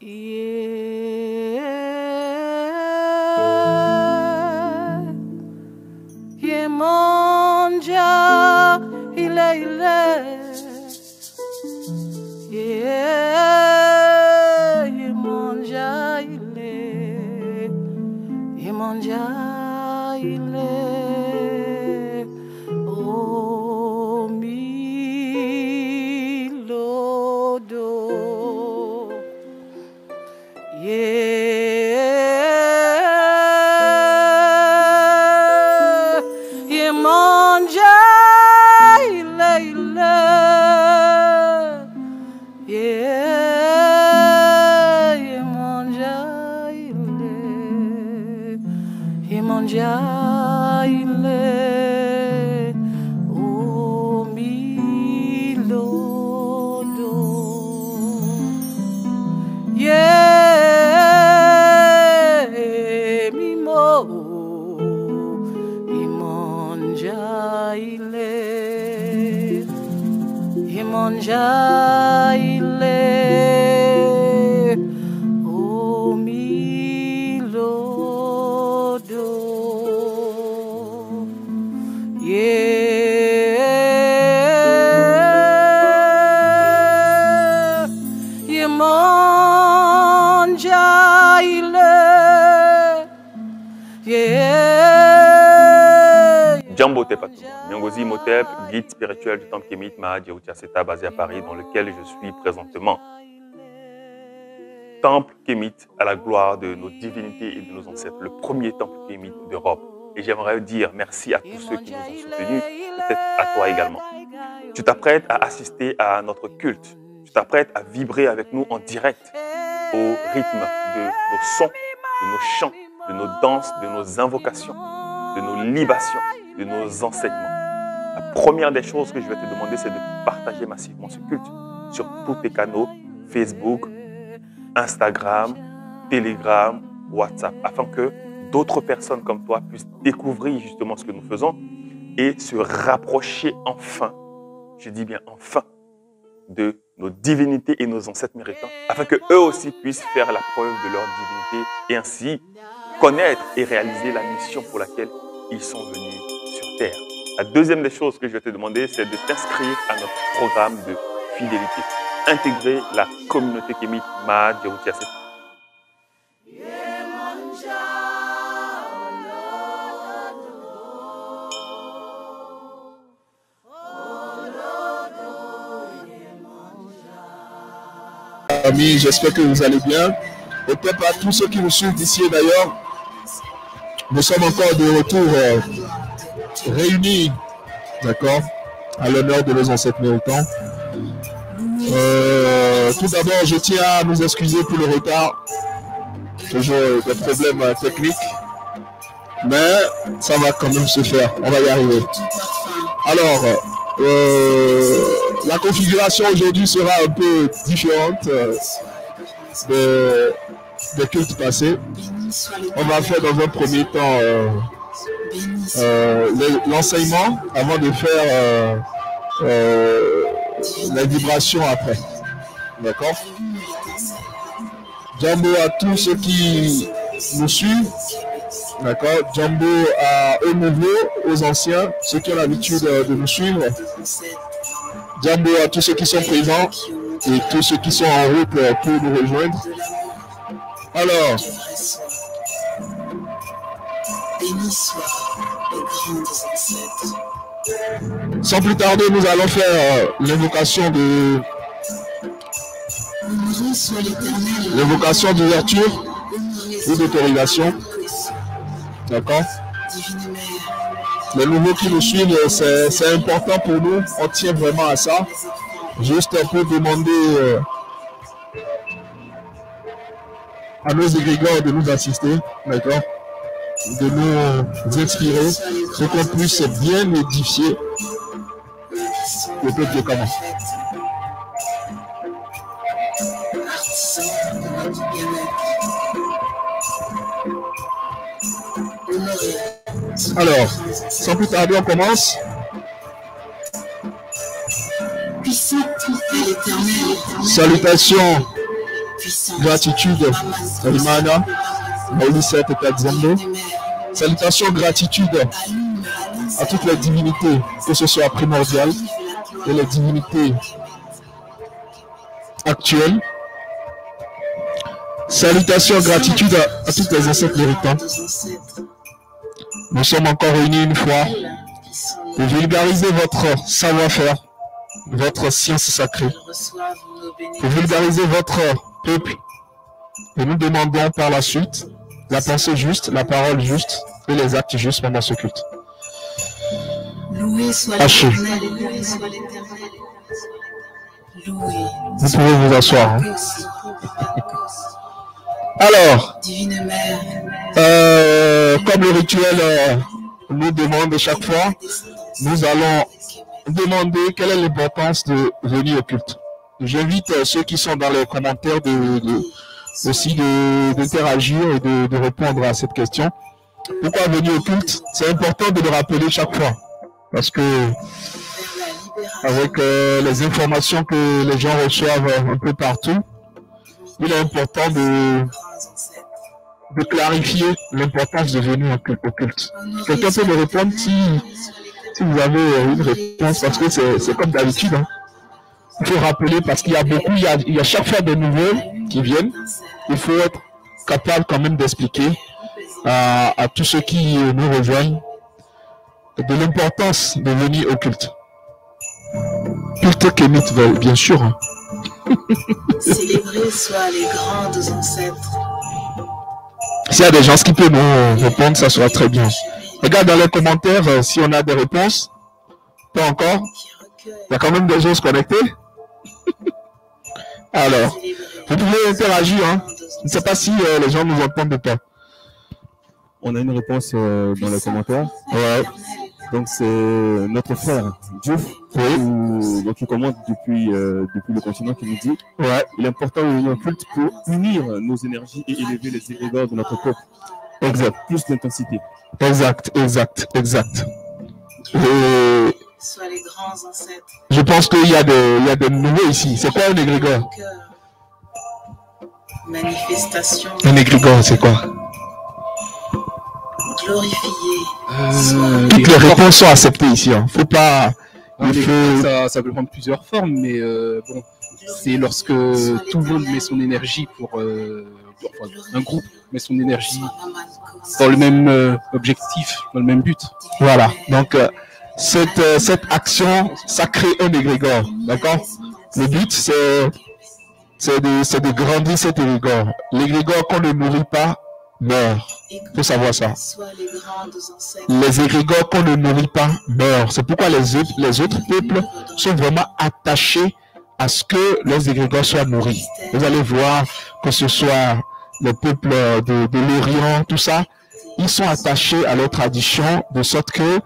Yemanja ile Yemanja ile o milodo Yemanja ile Yemanja ile o milodo mimo Yemanja ile o milodo Yemanja ile Jambo Tepatou, Nyongozi Motep, guide spirituel du temple Kémite Mahadi Outiaseta basé à Paris, dans lequel je suis présentement. Temple Kémite à la gloire de nos divinités et de nos ancêtres, le premier temple Kémite d'Europe. Et j'aimerais dire merci à tous ceux qui nous ont soutenus, peut-être à toi également. Tu t'apprêtes à assister à notre culte, tu t'apprêtes à vibrer avec nous en direct au rythme de nos sons, de nos chants, de nos danses, de nos invocations, de nos libations, de nos enseignements. La première des choses que je vais te demander, c'est de partager massivement ce culte sur tous tes canaux, Facebook, Instagram, Telegram, WhatsApp, afin que d'autres personnes comme toi puissent découvrir justement ce que nous faisons et se rapprocher enfin, je dis bien enfin, de nos divinités et nos ancêtres méritants, afin que eux aussi puissent faire la preuve de leur divinité et ainsi connaître et réaliser la mission pour laquelle ils sont venus sur Terre. La deuxième des choses que je vais te demander, c'est de t'inscrire à notre programme de fidélité. Intégrer la communauté Kémite Mahadi Outiaseta. Amis, j'espère que vous allez bien. Et peut-être à tous ceux qui nous suivent d'ici et d'ailleurs, nous sommes encore de retour réunis, d'accord, à l'honneur de nos ancêtres méritants. Tout d'abord, je tiens à nous excuser pour le retard. Toujours des problèmes techniques, mais ça va quand même se faire. On va y arriver. Alors, la configuration aujourd'hui sera un peu différente des cultes passés. On va faire dans un premier temps l'enseignement avant de faire la vibration après. D'accord? Jambo à tous ceux qui nous suivent. D'accord? Jambo aux nouveaux, aux anciens, ceux qui ont l'habitude de nous suivre. Jambo à tous ceux qui sont présents et tous ceux qui sont en route pour nous rejoindre. Alors, sans plus tarder, nous allons faire l'invocation d'ouverture ou d'autorisation. D'accord? Les nouveaux qui nous suivent, c'est important pour nous. On tient vraiment à ça. Juste un peu demander à nos égrégores de nous assister. D'accord? De nous inspirer pour qu'on puisse bien édifier le peuple de Kama. Alors, sans plus tarder, on commence. Salutations gratitude, Rimana, Maulissa Tetadzambo. Salutations, gratitude à toutes les divinités, que ce soit primordial et les divinités actuelles. Salutations, gratitude à toutes les ancêtres méritants. Nous sommes encore réunis une fois pour vulgariser votre savoir-faire, votre science sacrée, pour vulgariser votre peuple. Et nous demandons par la suite la pensée juste, la parole juste et les actes justes pendant ce culte. Haché. Vous pouvez vous asseoir. Hein. Alors, comme le rituel nous demande chaque fois, nous allons demander quelle est l'importance de venir au culte. J'invite ceux qui sont dans les commentaires aussi d'interagir et de répondre à cette question. Pourquoi venir au culte? C'est important de le rappeler chaque fois. Parce que avec les informations que les gens reçoivent un peu partout, il est important de clarifier l'importance de venir au culte. Quelqu'un peut me répondre si vous avez une réponse, parce que c'est comme d'habitude. Hein. Il faut rappeler parce qu'il y a beaucoup, il y a chaque fois des nouvelles qui viennent. Il faut être capable quand même d'expliquer à tous ceux qui nous rejoignent de l'importance de venir au culte. Culte kémite, bien sûr. Hein. Célébrer soit les grandes ancêtres. S'il y a des gens qui peuvent nous répondre, ça sera très bien. Regarde dans les commentaires si on a des réponses. Pas encore. Il y a quand même des gens connectés. Alors, vous pouvez interagir. Hein. Je ne sais pas si les gens nous entendent ou pas. On a une réponse dans les commentaires. Ouais. Donc c'est notre frère Diouf qui commente depuis le continent qui nous dit il est important de venir au culte pour unir nos énergies et élever les égrégores de notre peuple. Exact. Plus d'intensité. Exact. Et Soit les grands ancêtres. je pense qu'il y a des nouveaux ici. C'est quoi un égrégore? Manifestation. Un égrégore, c'est quoi? Glorifié. Toutes les réponses sont acceptées ici. Hein. Faut pas. Ça peut prendre plusieurs formes, mais bon, c'est lorsque tout le monde met son énergie un groupe met son énergie dans le même objectif, dans le même but. Voilà. Donc cette action, ça crée un égrégore. D'accord? Le but, c'est de grandir cet égrégore. L'égrégore qu'on ne nourrit pas meurt. Il faut savoir ça. Les égrégores qu'on ne nourrit pas meurent. C'est pourquoi les autres peuples sont vraiment attachés à ce que les égrégores soient nourris. Vous allez voir que ce soit le peuple de l'Orient, tout ça, ils sont attachés à leur tradition, de sorte que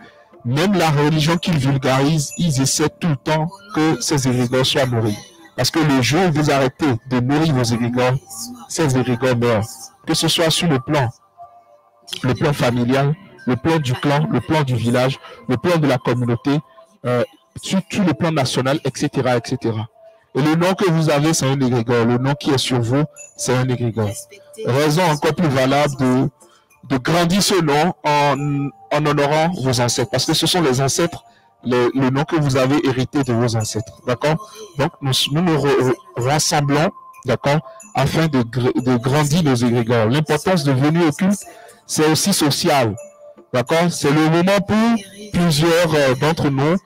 même la religion qu'ils vulgarisent, ils essaient tout le temps que ces égrégores soient nourris. Parce que le jour où vous arrêtez de nourrir vos égrégores, ces égrégores meurent. Que ce soit sur le plan familial, le plan du clan, le plan du village, le plan de la communauté, sur le plan national, etc., etc. Et le nom que vous avez, c'est un égrégore. Le nom qui est sur vous, c'est un égrégore. Raison encore plus valable de grandir ce nom en honorant vos ancêtres. Parce que ce sont les ancêtres, le nom que vous avez hérité de vos ancêtres. D'accord? Donc, nous rassemblons, d'accord, afin de grandir nos égrégores. L'importance de venir au culte, c'est aussi social. D'accord? C'est le moment pour plusieurs d'entre nous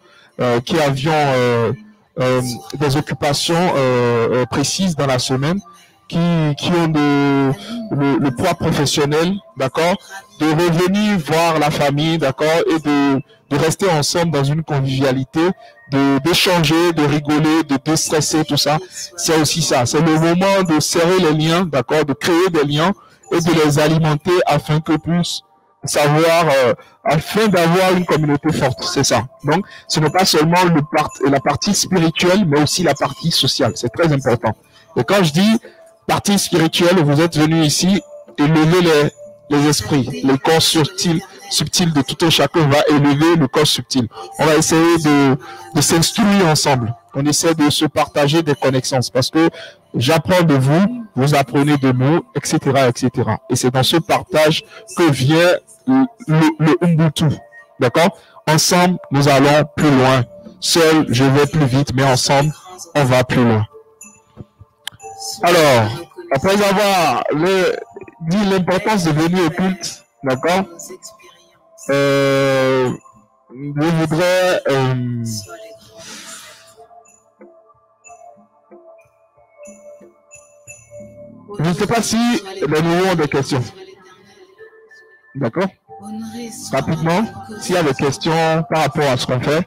qui avions des occupations précises dans la semaine, qui ont le poids professionnel, d'accord, de revenir voir la famille, d'accord, et de rester ensemble dans une convivialité, d'échanger, de rigoler, de déstresser, tout ça. C'est aussi ça. C'est le moment de serrer les liens, d'accord, de créer des liens et de les alimenter afin que puissent savoir, afin d'avoir une communauté forte. C'est ça. Donc, ce n'est pas seulement la partie spirituelle, mais aussi la partie sociale. C'est très important. Et quand je dis partie spirituelle, vous êtes venus ici élever les esprits, les corps subtils de tout un chacun va élever le corps subtil. On va essayer de s'instruire ensemble. On essaie de se partager des connaissances parce que j'apprends de vous, vous apprenez de nous, etc., etc. Et c'est dans ce partage que vient le Ubuntu. D'accord? Ensemble, nous allons plus loin. Seul, je vais plus vite, mais ensemble, on va plus loin. Alors, après avoir dit l'importance de venir au culte, d'accord? Je voudrais je ne sais pas si les nouveaux ont des questions. D'accord? Rapidement, s'il y a des questions par rapport à ce qu'on fait,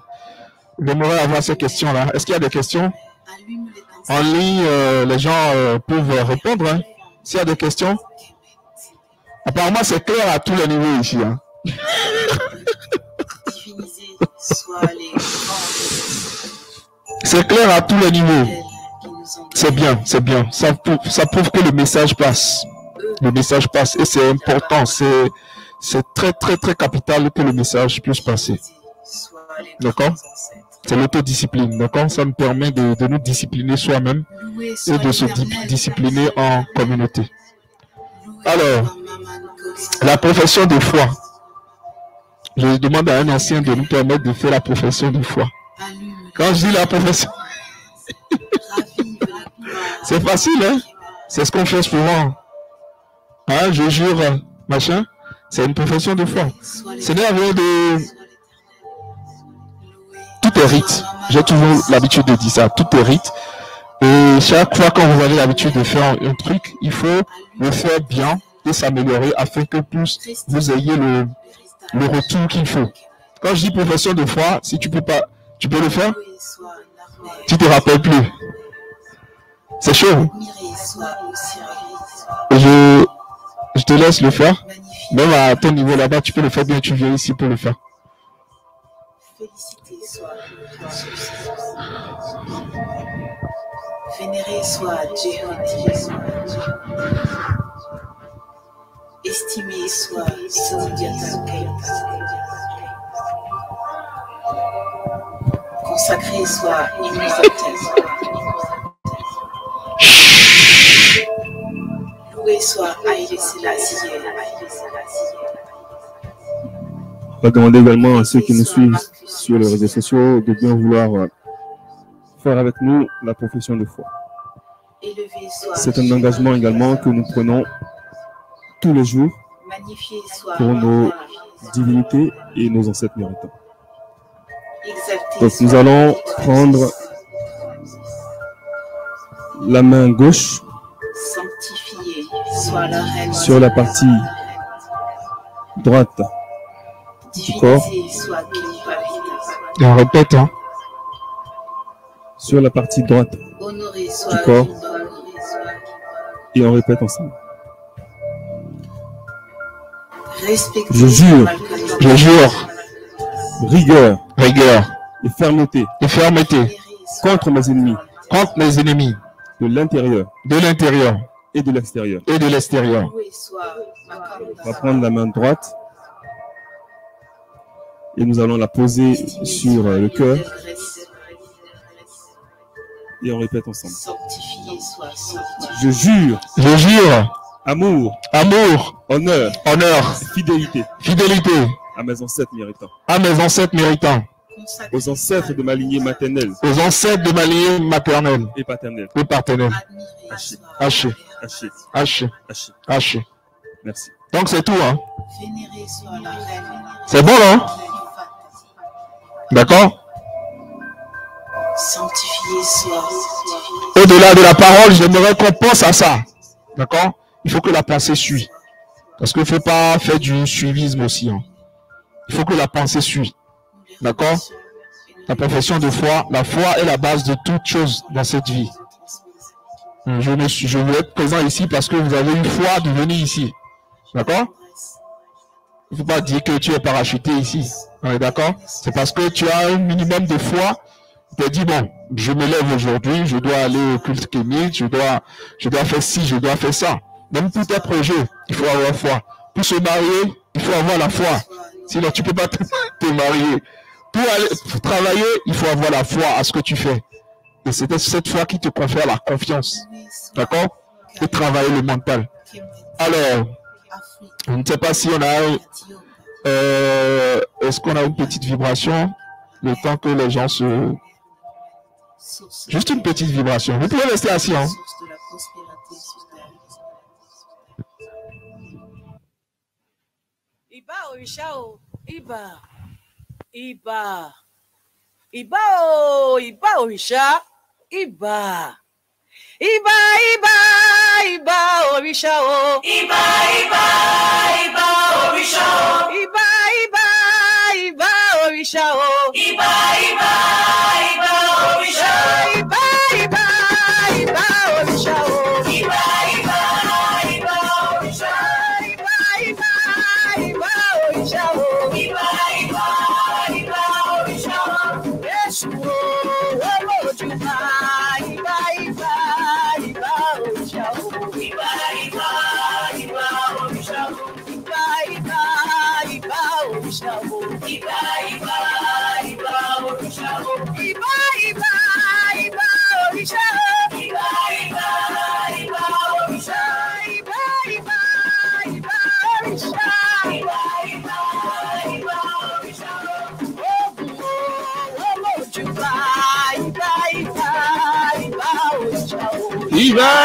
j'aimerais avoir ces questions-là. Est-ce qu'il y a des questions? En ligne, les gens peuvent répondre. Hein. S'il y a des questions. Apparemment, c'est clair à tous les niveaux ici. Hein. C'est clair à tous les niveaux. C'est bien, c'est bien. Ça prouve que le message passe. Le message passe et c'est important. C'est très, très, très capital que le message puisse passer. D'accord? C'est l'autodiscipline. D'accord? Ça me permet de nous discipliner soi-même et de se discipliner en communauté. Alors, la profession de foi. Je demande à un ancien de nous permettre de faire la profession de foi. Quand je dis la profession, c'est facile, hein? C'est ce qu'on fait souvent. Hein? Je jure, machin. C'est une profession de foi. Ce n'est rien de... Tout est rite. J'ai toujours l'habitude de dire ça. Tout est rite. Et chaque fois quand vous avez l'habitude de faire un truc, il faut le faire bien et s'améliorer afin que plus vous ayez le retour qu'il faut. Quand je dis profession de foi, si tu peux pas, tu peux le faire? Tu te rappelles plus. C'est chaud. Je te laisse le faire. Même à ton niveau là-bas, tu peux le faire bien. Tu viens ici pour le faire. Vénéré soit Jéhovah. Estimé soit consacré soit Imhotep. Loué soit Haïlé Sélassié. On va demander également à ceux qui nous suivent sur les réseaux sociaux de bien vouloir faire avec nous la profession de foi. C'est un engagement également que nous prenons tous les jours pour nos divinités et nos ancêtres méritants. Donc nous allons prendre la main gauche sur la partie droite du corps. Et on répète, hein. Sur la partie droite du corps. Et on répète ensemble. Je jure, rigueur et fermeté contre mes ennemis de l'intérieur et de l'extérieur. On va prendre la main droite et nous allons la poser sur le cœur et on répète ensemble. Je jure, amour, honneur, fidélité à mes ancêtres méritants, aux ancêtres de ma lignée maternelle, et paternelle. Haché. Merci. Donc c'est tout, hein. C'est bon, hein? D'accord? Au-delà de la parole, j'aimerais qu'on pense à ça. D'accord? Il faut que la pensée suit. Parce qu'il ne faut pas faire du suivisme aussi. Hein. Il faut que la pensée suit. D'accord? La profession de foi, la foi est la base de toute chose dans cette vie. Je veux être présent ici parce que vous avez eu foi de venir ici. D'accord? Il ne faut pas dire que tu es parachuté ici. On est d'accord? C'est parce que tu as un minimum de foi. Tu te dis, bon, je me lève aujourd'hui, je dois aller au culte kémique, je dois faire ci, je dois faire ça. Même pour tes projets, il faut avoir foi. Pour se marier, il faut avoir la foi. Sinon, tu ne peux pas te marier. Pour travailler, il faut avoir la foi à ce que tu fais. Et c'est cette foi qui te confère la confiance. D'accord? Et travailler le mental. Alors, je ne sais pas si on a... est-ce qu'on a une petite vibration? Le temps que les gens se... Juste une petite vibration. Vous pouvez rester assis, hein? Iba Orishao, Iba, Iba, Iba o, Iba Orisha, Iba, Iba, Iba, Iba Orishao, Iba, Iba, Iba Orishao, Iba, Iba, Iba Orishao, Iba, Iba, Iba Orishao, Iba, Iba, Iba Orishao, Iba, Iba, Iba Orishao, Iba, Iba, Iba Orishao, Iba, Iba, Iba Orishao, Yesu o, Olojuba, Iba, Iba, Iba Orishao, Iba, Iba, Iba Orishao, Iba, Iba, Iba Orishao, Iba, Iba, Iba Orishao, Iba, Iba, Iba Orishao, Iba,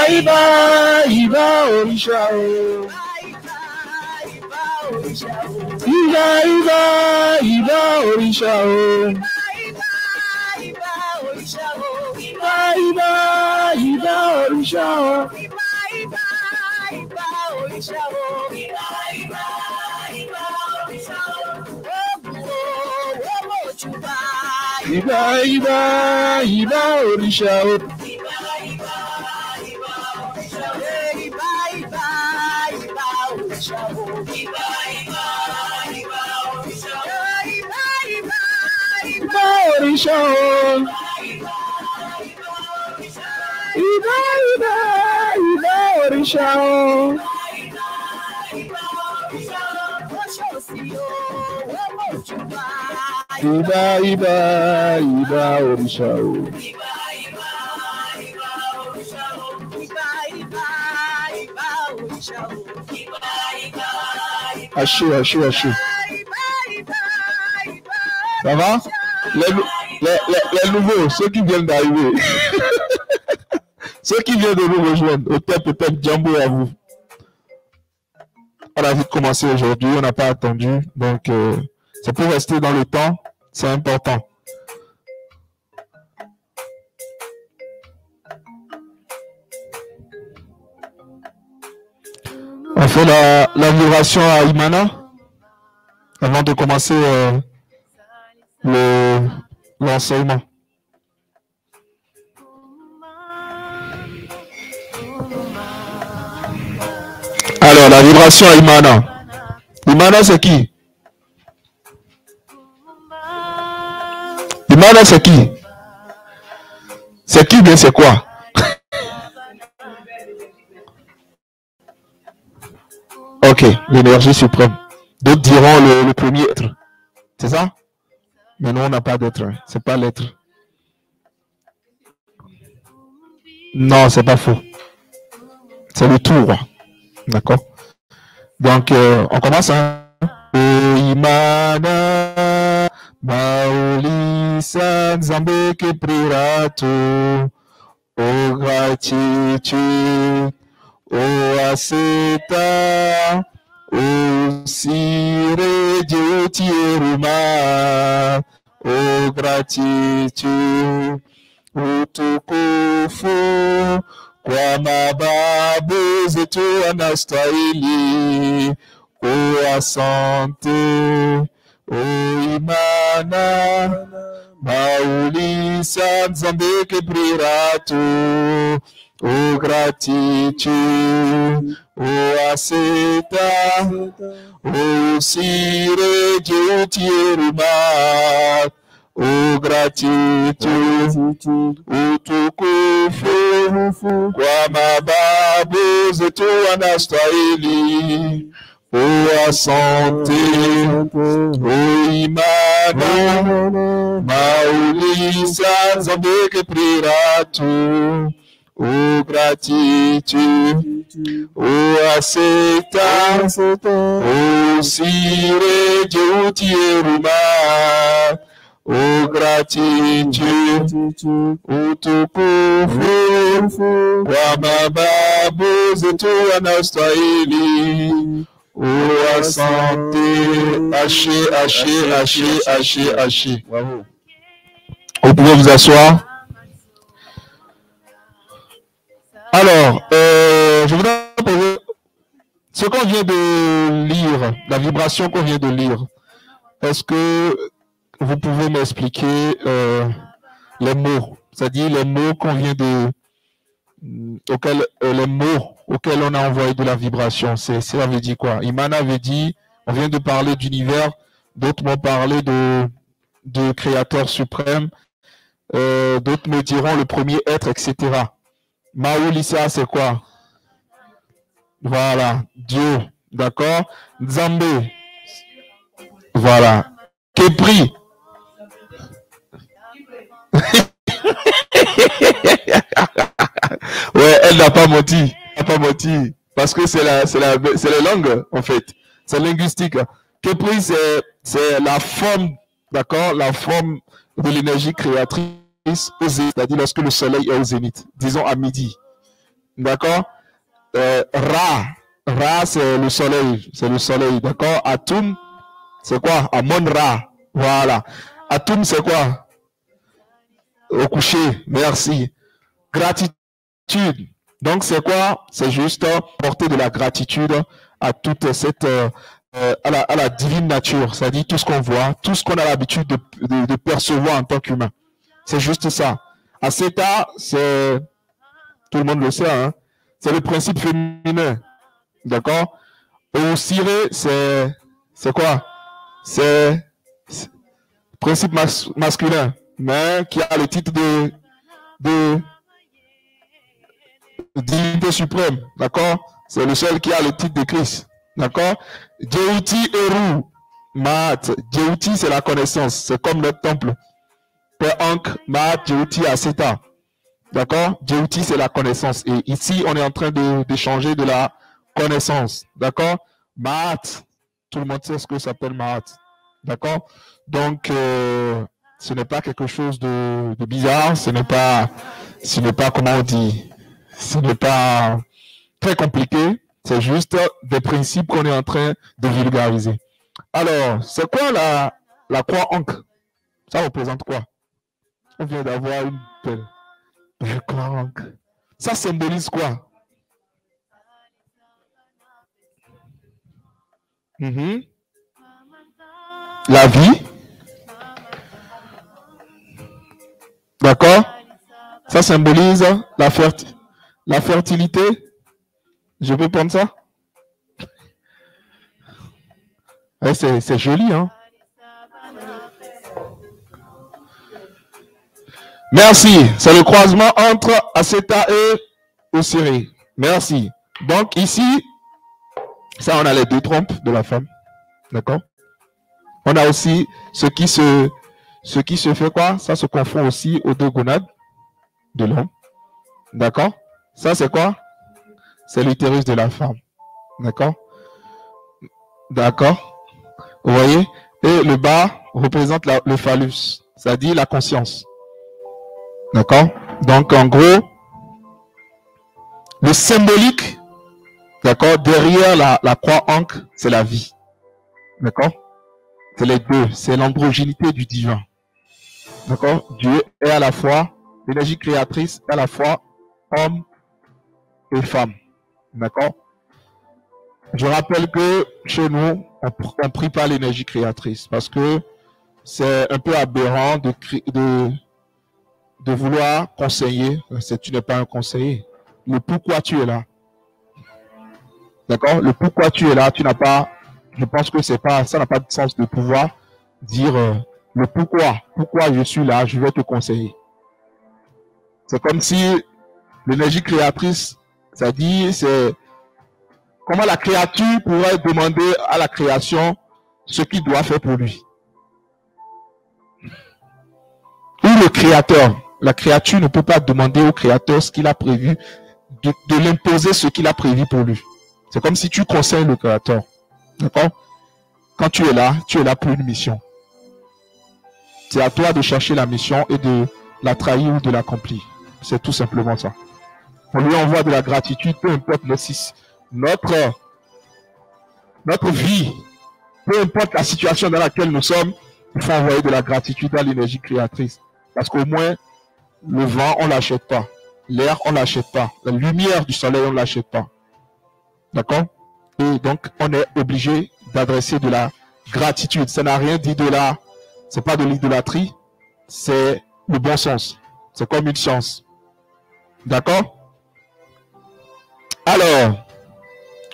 Iba, Iba Orishao, Iba, Iba, Iba Orishao, Iba, Iba, Iba Orishao, Olojuba, Iba, Iba, Iba Orishao, Iba, Iba, Iba Orishao. Iba, Iba, Iba Orishao. Iba, Iba, Iba Orishao. Iba, Iba, Iba Orishao. Iba Orishao. Iba, Iba, Iba Orishao. Iba, Iba, Iba Orishao. Haché. Ça va? Les nouveaux, ceux qui viennent d'arriver. Ceux qui viennent de nous rejoindre, peut-être Jambo à vous. On a vite commencé aujourd'hui, on n'a pas attendu. Donc, c'est pour rester dans le temps, c'est important. On fait la vibration à Imana avant de commencer l'enseignement. Alors, la vibration à Imana. Imana, c'est qui? Imana, c'est qui? C'est qui bien, c'est quoi? Ok, l'énergie suprême. D'autres diront le premier être. C'est ça? Mais nous, on n'a pas d'être. C'est pas l'être. Non, c'est pas faux. C'est le tout roi. D'accord? Donc, on commence. Hein? Imana Maulisa Nzambeke Prirato O gratitude O aseta O sire Diotieruma O gratitude O tukufu Kwa mababu zetu anastahili O asante O imana Maulisa Nzambeke Prirato O gratitude O aseta O sire Diotieruma O gratitude O tukufu Kwa mababu zetu anastahili O asante O imana Maulisa Zambeke Prirato, o gratitude, o aceita, o sire de utieruma, o gratitude, o tukufu, o amababu zetu anastaili, o asante, haché. Vous pouvez vous asseoir. Alors, je voudrais poser ce qu'on vient de lire, la vibration qu'on vient de lire. Est-ce que vous pouvez m'expliquer les mots, c'est-à-dire les mots qu'on vient de, les mots auxquels on a envoyé de la vibration. Ça veut dire quoi? Imana avait dit, on vient de parler d'univers, d'autres m'ont parlé de créateur suprême, d'autres me diront le premier être, etc. Maulisa, c'est quoi? Voilà, Dieu, d'accord? Nzambe, voilà. Kepri. Ouais, elle n'a pas menti. Elle n'a pas menti. Parce que c'est la langue, en fait. C'est linguistique. Kepri, c'est la forme, d'accord? La forme de l'énergie créatrice au zénith, c'est-à-dire lorsque le soleil est au zénith, disons à midi. D'accord? Ra, c'est le soleil, d'accord? Atum, c'est quoi? Amon Ra, voilà. Atum, c'est quoi? Au coucher, merci. Gratitude, donc c'est quoi? C'est juste porter de la gratitude à toute cette, à la divine nature, c'est-à-dire tout ce qu'on voit, tout ce qu'on a l'habitude de percevoir en tant qu'humain. C'est juste ça. Aseta, c'est, tout le monde le sait, hein? C'est le principe féminin. D'accord? Au ciré, c'est quoi? C'est principe masculin, mais qui a le titre de divinité suprême. D'accord? C'est le seul qui a le titre de Christ. D'accord? Djeuti Eru, Maat. Djeuti, c'est la connaissance. C'est comme notre temple. Père Ankh, Maat, Djeuti, Aseta. D'accord? Djeuti, c'est la connaissance. Et ici, on est en train d'échanger de la connaissance. D'accord? Maat. Tout le monde sait ce que ça s'appelle Maat. D'accord? Donc, ce n'est pas quelque chose de bizarre. Ce n'est pas, comment on dit, ce n'est pas très compliqué. C'est juste des principes qu'on est en train de vulgariser. Alors, c'est quoi la croix Ankh? Ça représente quoi? On vient d'avoir une belle croix Ankh. Ça symbolise quoi? La vie. D'accord? Ça symbolise la fertilité. Je peux prendre ça? Ouais, c'est joli, hein? Merci. C'est le croisement entre Aseta et Osiré. Merci. Donc ici, ça on a les deux trompes de la femme. D'accord? On a aussi ce qui se fait quoi? Ça se confond aussi aux deux gonades de l'homme. D'accord? Ça c'est quoi? C'est l'utérus de la femme. D'accord? D'accord? Vous voyez? Et le bas représente le phallus, c'est-à-dire la conscience. D'accord? Donc en gros, le symbolique, d'accord, derrière la croix Ankh, c'est la vie. D'accord? C'est les deux, c'est l'androgynité du divin. D'accord? Dieu est à la fois l'énergie créatrice, à la fois homme et femme. D'accord? Je rappelle que chez nous, on ne prie pas l'énergie créatrice parce que c'est un peu aberrant de vouloir conseiller. Tu n'es pas un conseiller. Le pourquoi tu es là. D'accord? Le pourquoi tu es là, tu n'as pas, je pense que ça n'a pas de sens de pouvoir dire le pourquoi je suis là, je vais te conseiller. C'est comme si l'énergie créatrice, ça dit, c'est comment la créature pourrait demander à la création ce qu'il doit faire pour lui. créateur. La créature ne peut pas demander au créateur ce qu'il a prévu, de l'imposer ce qu'il a prévu pour lui. C'est comme si tu conseilles le créateur. D'accord? Quand tu es là pour une mission. C'est à toi de chercher la mission et de la trahir ou de l'accomplir. C'est tout simplement ça. On lui envoie de la gratitude, peu importe notre vie, peu importe la situation dans laquelle nous sommes, il faut envoyer de la gratitude à l'énergie créatrice. Parce qu'au moins, le vent, on ne l'achète pas. L'air, on ne l'achète pas. La lumière du soleil, on ne l'achète pas. D'accord? Et donc, on est obligé d'adresser de la gratitude. Ça n'a rien dit de la... C'est pas de l'idolâtrie, c'est le bon sens. C'est comme une science. D'accord? Alors,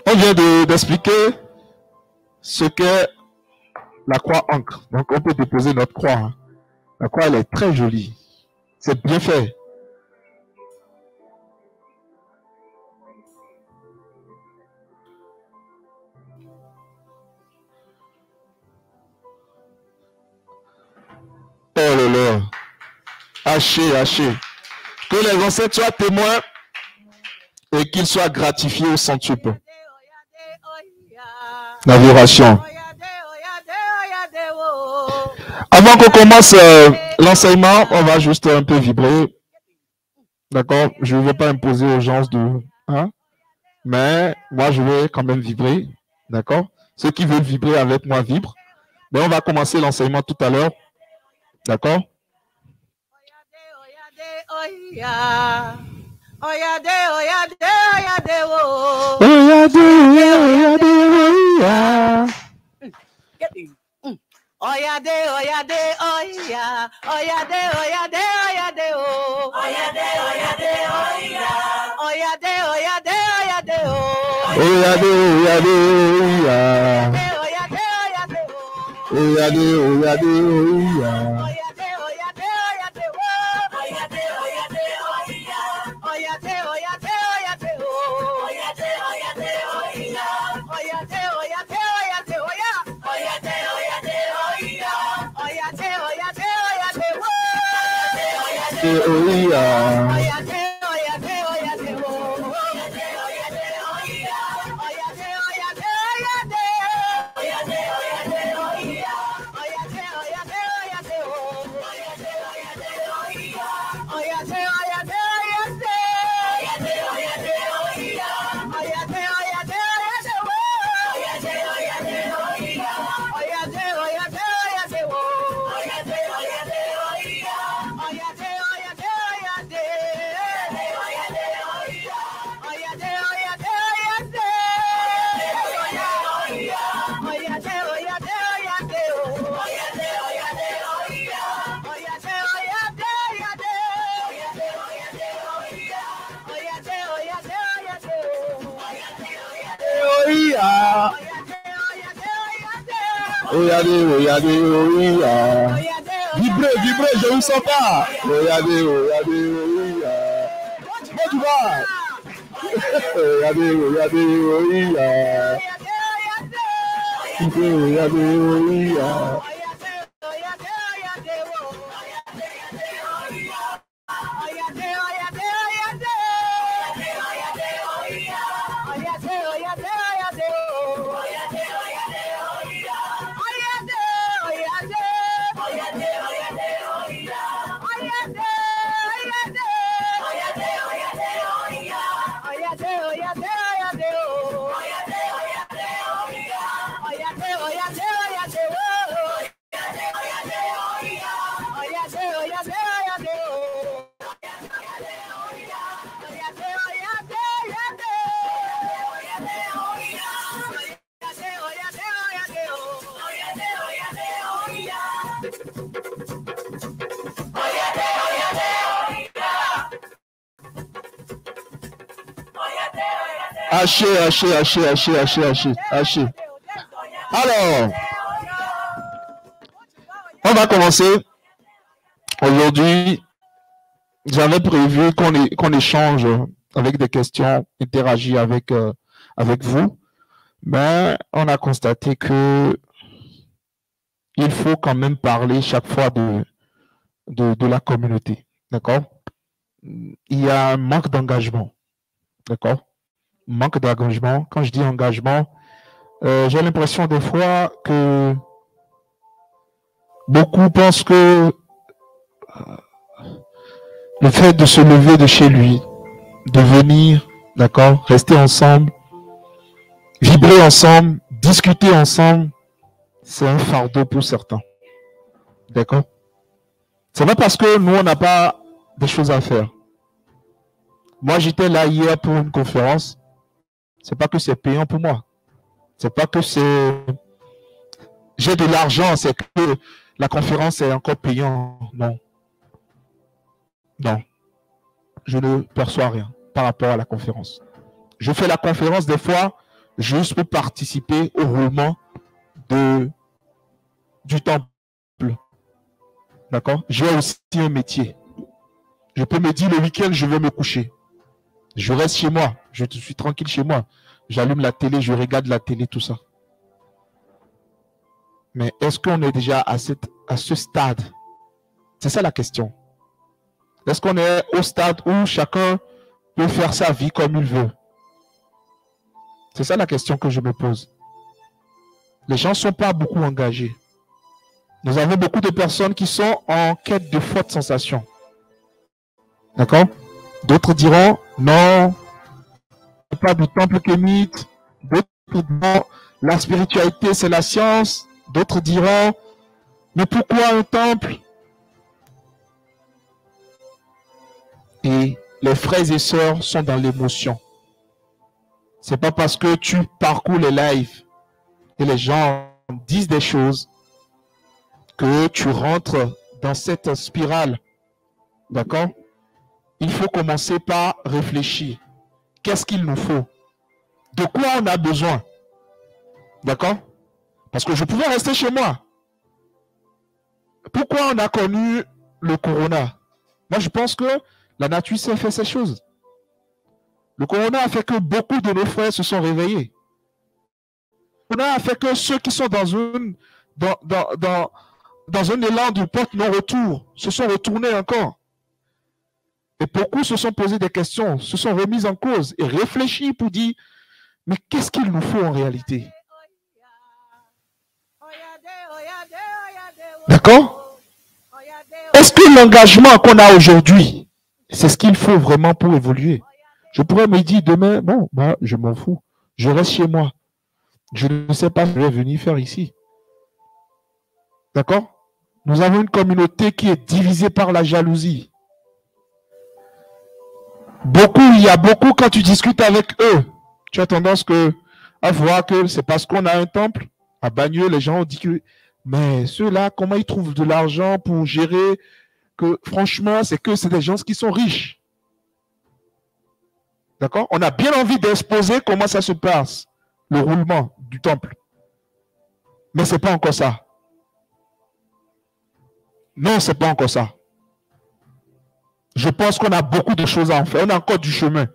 on vient d'expliquer ce qu'est la croix ancre. Donc, on peut déposer notre croix. Hein. La croix, elle est très jolie. C'est bien fait. Oh là là. Haché. Que les ancêtres soient témoins et qu'ils soient gratifiés au centuple. L'adoration. Avant qu'on commence l'enseignement, on va juste un peu vibrer. D'accord? Je ne vais pas imposer aux gens de... Hein? Mais moi, je vais quand même vibrer. D'accord? Ceux qui veulent vibrer avec moi vibrent. Mais on va commencer l'enseignement tout à l'heure. D'accord? Vibrez, je ne vous sens pas. Regardez. Comment tu vas? Regardez. Haché. Alors, on va commencer. Aujourd'hui, j'avais prévu qu'on échange avec des questions, interagir avec vous, mais on a constaté que il faut quand même parler chaque fois de la communauté. D'accord? Il y a un manque d'engagement. D'accord? Manque d'engagement. Quand je dis engagement, j'ai l'impression des fois que beaucoup pensent que le fait de se lever de chez lui, de venir, d'accord, rester ensemble, vibrer ensemble, discuter ensemble, c'est un fardeau pour certains. D'accord? C'est pas parce que nous, on n'a pas des choses à faire. Moi, j'étais là hier pour une conférence. C'est pas que c'est payant pour moi. C'est pas que c'est... J'ai de l'argent, c'est que la conférence est encore payante. Non. Non. Je ne perçois rien par rapport à la conférence. Je fais la conférence des fois juste pour participer au roulement du temple. D'accord? J'ai aussi un métier. Je peux me dire le week-end, je vais me coucher. Je reste chez moi. Je suis tranquille chez moi. J'allume la télé, je regarde la télé, tout ça. Mais est-ce qu'on est déjà à ce stade? C'est ça la question. Est-ce qu'on est au stade où chacun peut faire sa vie comme il veut? C'est ça la question que je me pose. Les gens ne sont pas beaucoup engagés. Nous avons beaucoup de personnes qui sont en quête de fortes sensations. D'accord? D'autres diront, non, pas du temple kémite. D'autres diront, la spiritualité, c'est la science. D'autres diront, mais pourquoi un temple? Et les frères et sœurs sont dans l'émotion. C'est pas parce que tu parcours les lives et les gens disent des choses que tu rentres dans cette spirale. D'accord? Il faut commencer par réfléchir. Qu'est-ce qu'il nous faut? De quoi on a besoin? D'accord? Parce que je pouvais rester chez moi. Pourquoi on a connu le corona? Moi, je pense que la nature s'est fait ces choses. Le corona a fait que beaucoup de nos frères se sont réveillés. Le corona a fait que ceux qui sont dans un élan de porte non-retour se sont retournés encore. Et beaucoup se sont posé des questions, se sont remis en cause et réfléchis pour dire, mais qu'est-ce qu'il nous faut en réalité? D'accord? Est-ce que l'engagement qu'on a aujourd'hui, c'est ce qu'il faut vraiment pour évoluer? Je pourrais me dire demain, bon, bah, je m'en fous. Je reste chez moi. Je ne sais pas ce que je vais venir faire ici. D'accord? Nous avons une communauté qui est divisée par la jalousie. Il y a beaucoup, quand tu discutes avec eux, tu as tendance à voir que c'est parce qu'on a un temple. À Bagneux, les gens ont dit que, mais ceux-là, comment ils trouvent de l'argent pour gérer? Que franchement, c'est des gens qui sont riches. D'accord? On a bien envie d'exposer comment ça se passe, le roulement du temple. Mais ce n'est pas encore ça. Non, ce n'est pas encore ça. Je pense qu'on a beaucoup de choses à en faire. On a encore du chemin.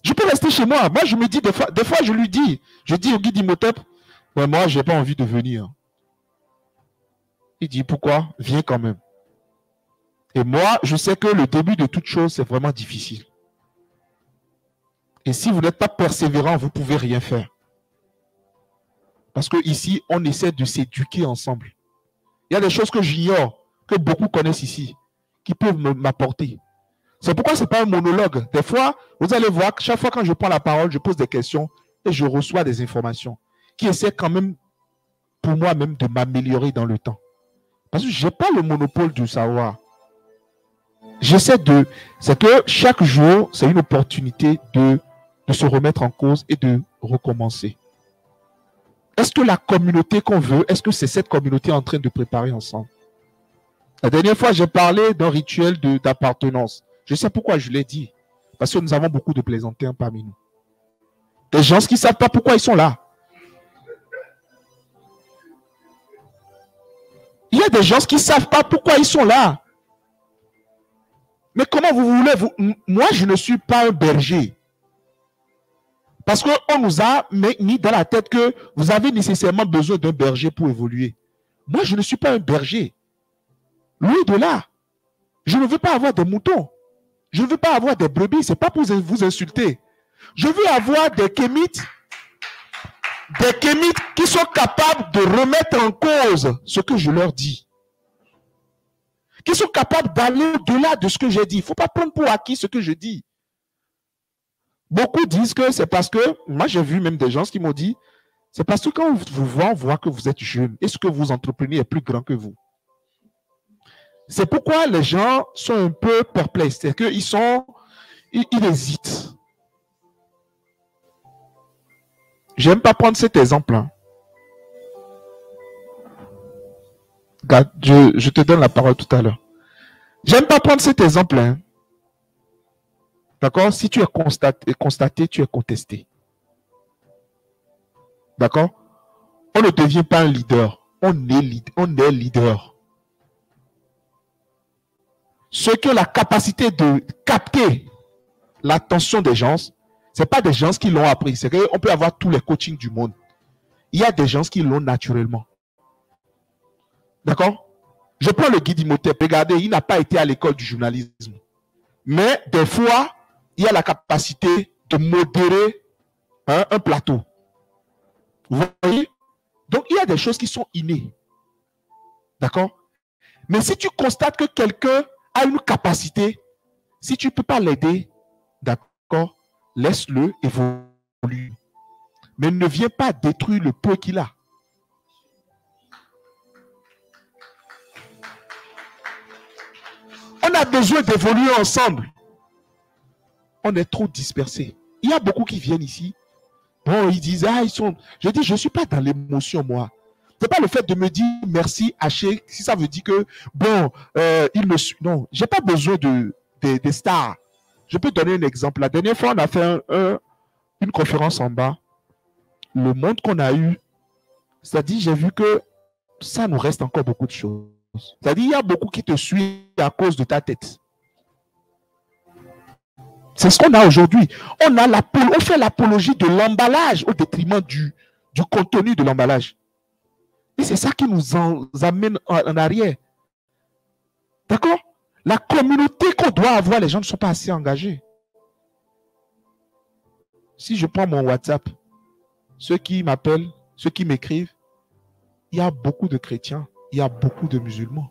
Je peux rester chez moi. Moi, je me dis, des fois je lui dis, je dis au guide Imhotep, mais moi, je n'ai pas envie de venir. Il dit, pourquoi? Viens quand même. Et moi, je sais que le début de toute chose, c'est vraiment difficile. Et si vous n'êtes pas persévérant, vous ne pouvez rien faire. Parce que ici, on essaie de s'éduquer ensemble. Il y a des choses que j'ignore, que beaucoup connaissent ici, qui peuvent m'apporter. C'est pourquoi ce n'est pas un monologue. Des fois, vous allez voir, chaque fois quand je prends la parole, je pose des questions et je reçois des informations qui essaient quand même, pour moi-même, de m'améliorer dans le temps. Parce que je n'ai pas le monopole du savoir. C'est que chaque jour, c'est une opportunité de se remettre en cause et de recommencer. Est-ce que la communauté qu'on veut, est-ce que c'est cette communauté en train de préparer ensemble? La dernière fois, j'ai parlé d'un rituel d'appartenance. Je sais pourquoi je l'ai dit. Parce que nous avons beaucoup de plaisantins parmi nous. Des gens qui ne savent pas pourquoi ils sont là. Il y a des gens qui ne savent pas pourquoi ils sont là. Mais comment vous voulez... Moi, je ne suis pas un berger. Parce qu'on nous a mis dans la tête que vous avez nécessairement besoin d'un berger pour évoluer. Moi, je ne suis pas un berger. Loin de là. Je ne veux pas avoir des moutons. Je ne veux pas avoir des brebis. Ce n'est pas pour vous insulter. Je veux avoir des kémites qui sont capables de remettre en cause ce que je leur dis. Qui sont capables d'aller au-delà de ce que j'ai dit. Il ne faut pas prendre pour acquis ce que je dis. Beaucoup disent que c'est parce que, moi j'ai vu même des gens qui m'ont dit, c'est parce que quand vous voit, on voit que vous êtes jeune et ce que vous entreprenez est plus grand que vous. C'est pourquoi les gens sont un peu perplexes. C'est qu'ils ils hésitent. J'aime pas prendre cet exemple. Hein. Regarde, je te donne la parole tout à l'heure. J'aime pas prendre cet exemple. Hein. D'accord? Si tu es constaté, tu es contesté. D'accord? On ne devient pas un leader. On est leader. Ceux qui ont la capacité de capter l'attention des gens, ce n'est pas des gens qui l'ont appris. C'est qu'on peut avoir tous les coachings du monde. Il y a des gens qui l'ont naturellement. D'accord? Je prends le guide Imhotep. Regardez, il n'a pas été à l'école du journalisme. Mais des fois, il a la capacité de modérer un plateau. Vous voyez? Donc, il y a des choses qui sont innées. D'accord? Mais si tu constates que quelqu'un a une capacité, si tu ne peux pas l'aider, d'accord, laisse-le évoluer. Mais ne viens pas détruire le peu qu'il a. On a besoin d'évoluer ensemble. On est trop dispersés. Il y a beaucoup qui viennent ici. Bon, ils disent, ah, ils sont... Je dis, je ne suis pas dans l'émotion, moi. Ce n'est pas le fait de me dire merci, haché, si ça veut dire que, bon, il me suit. Non, je n'ai pas besoin des stars. Je peux donner un exemple. La dernière fois, on a fait une conférence en bas. Le monde qu'on a eu, c'est-à-dire, j'ai vu que ça nous reste encore beaucoup de choses. C'est-à-dire, il y a beaucoup qui te suivent à cause de ta tête. C'est ce qu'on a aujourd'hui. On fait l'apologie de l'emballage au détriment du contenu de l'emballage. Et c'est ça qui nous amène en arrière. D'accord? La communauté qu'on doit avoir, les gens ne sont pas assez engagés. Si je prends mon WhatsApp, ceux qui m'appellent, ceux qui m'écrivent, il y a beaucoup de chrétiens, il y a beaucoup de musulmans.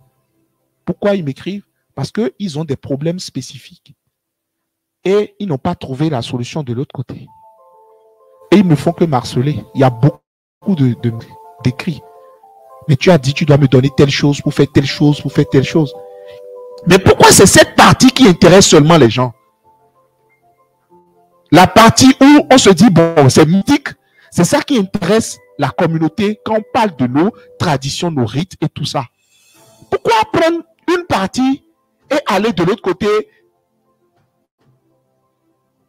Pourquoi ils m'écrivent? Parce qu'ils ont des problèmes spécifiques. Et ils n'ont pas trouvé la solution de l'autre côté. Et ils ne font que marceler. Il y a beaucoup d'écrits. Mais tu as dit, tu dois me donner telle chose pour faire telle chose, pour faire telle chose. Mais pourquoi c'est cette partie qui intéresse seulement les gens? La partie où on se dit, bon, c'est mythique, c'est ça qui intéresse la communauté quand on parle de nos traditions, nos rites et tout ça. Pourquoi prendre une partie et aller de l'autre côté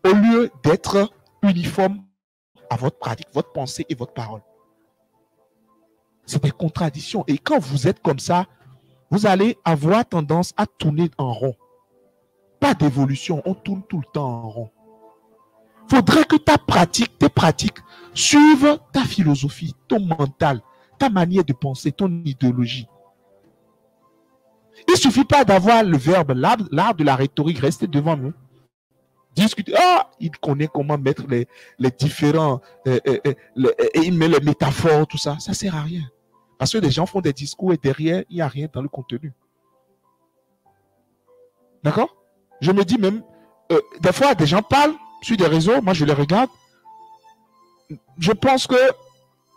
au lieu d'être uniforme à votre pratique, votre pensée et votre parole? C'est des contradictions. Et quand vous êtes comme ça, vous allez avoir tendance à tourner en rond. Pas d'évolution, on tourne tout le temps en rond. Il faudrait que tes pratiques suivent ta philosophie, ton mental, ta manière de penser, ton idéologie. Il ne suffit pas d'avoir le verbe, l'art de la rhétorique, rester devant nous. Discuter. Ah, il connaît comment mettre les différents, et il met les métaphores, tout ça. Ça ne sert à rien. Parce que les gens font des discours et derrière, il n'y a rien dans le contenu. D'accord? Je me dis même, des fois, des gens parlent sur des réseaux, moi je les regarde. Je pense que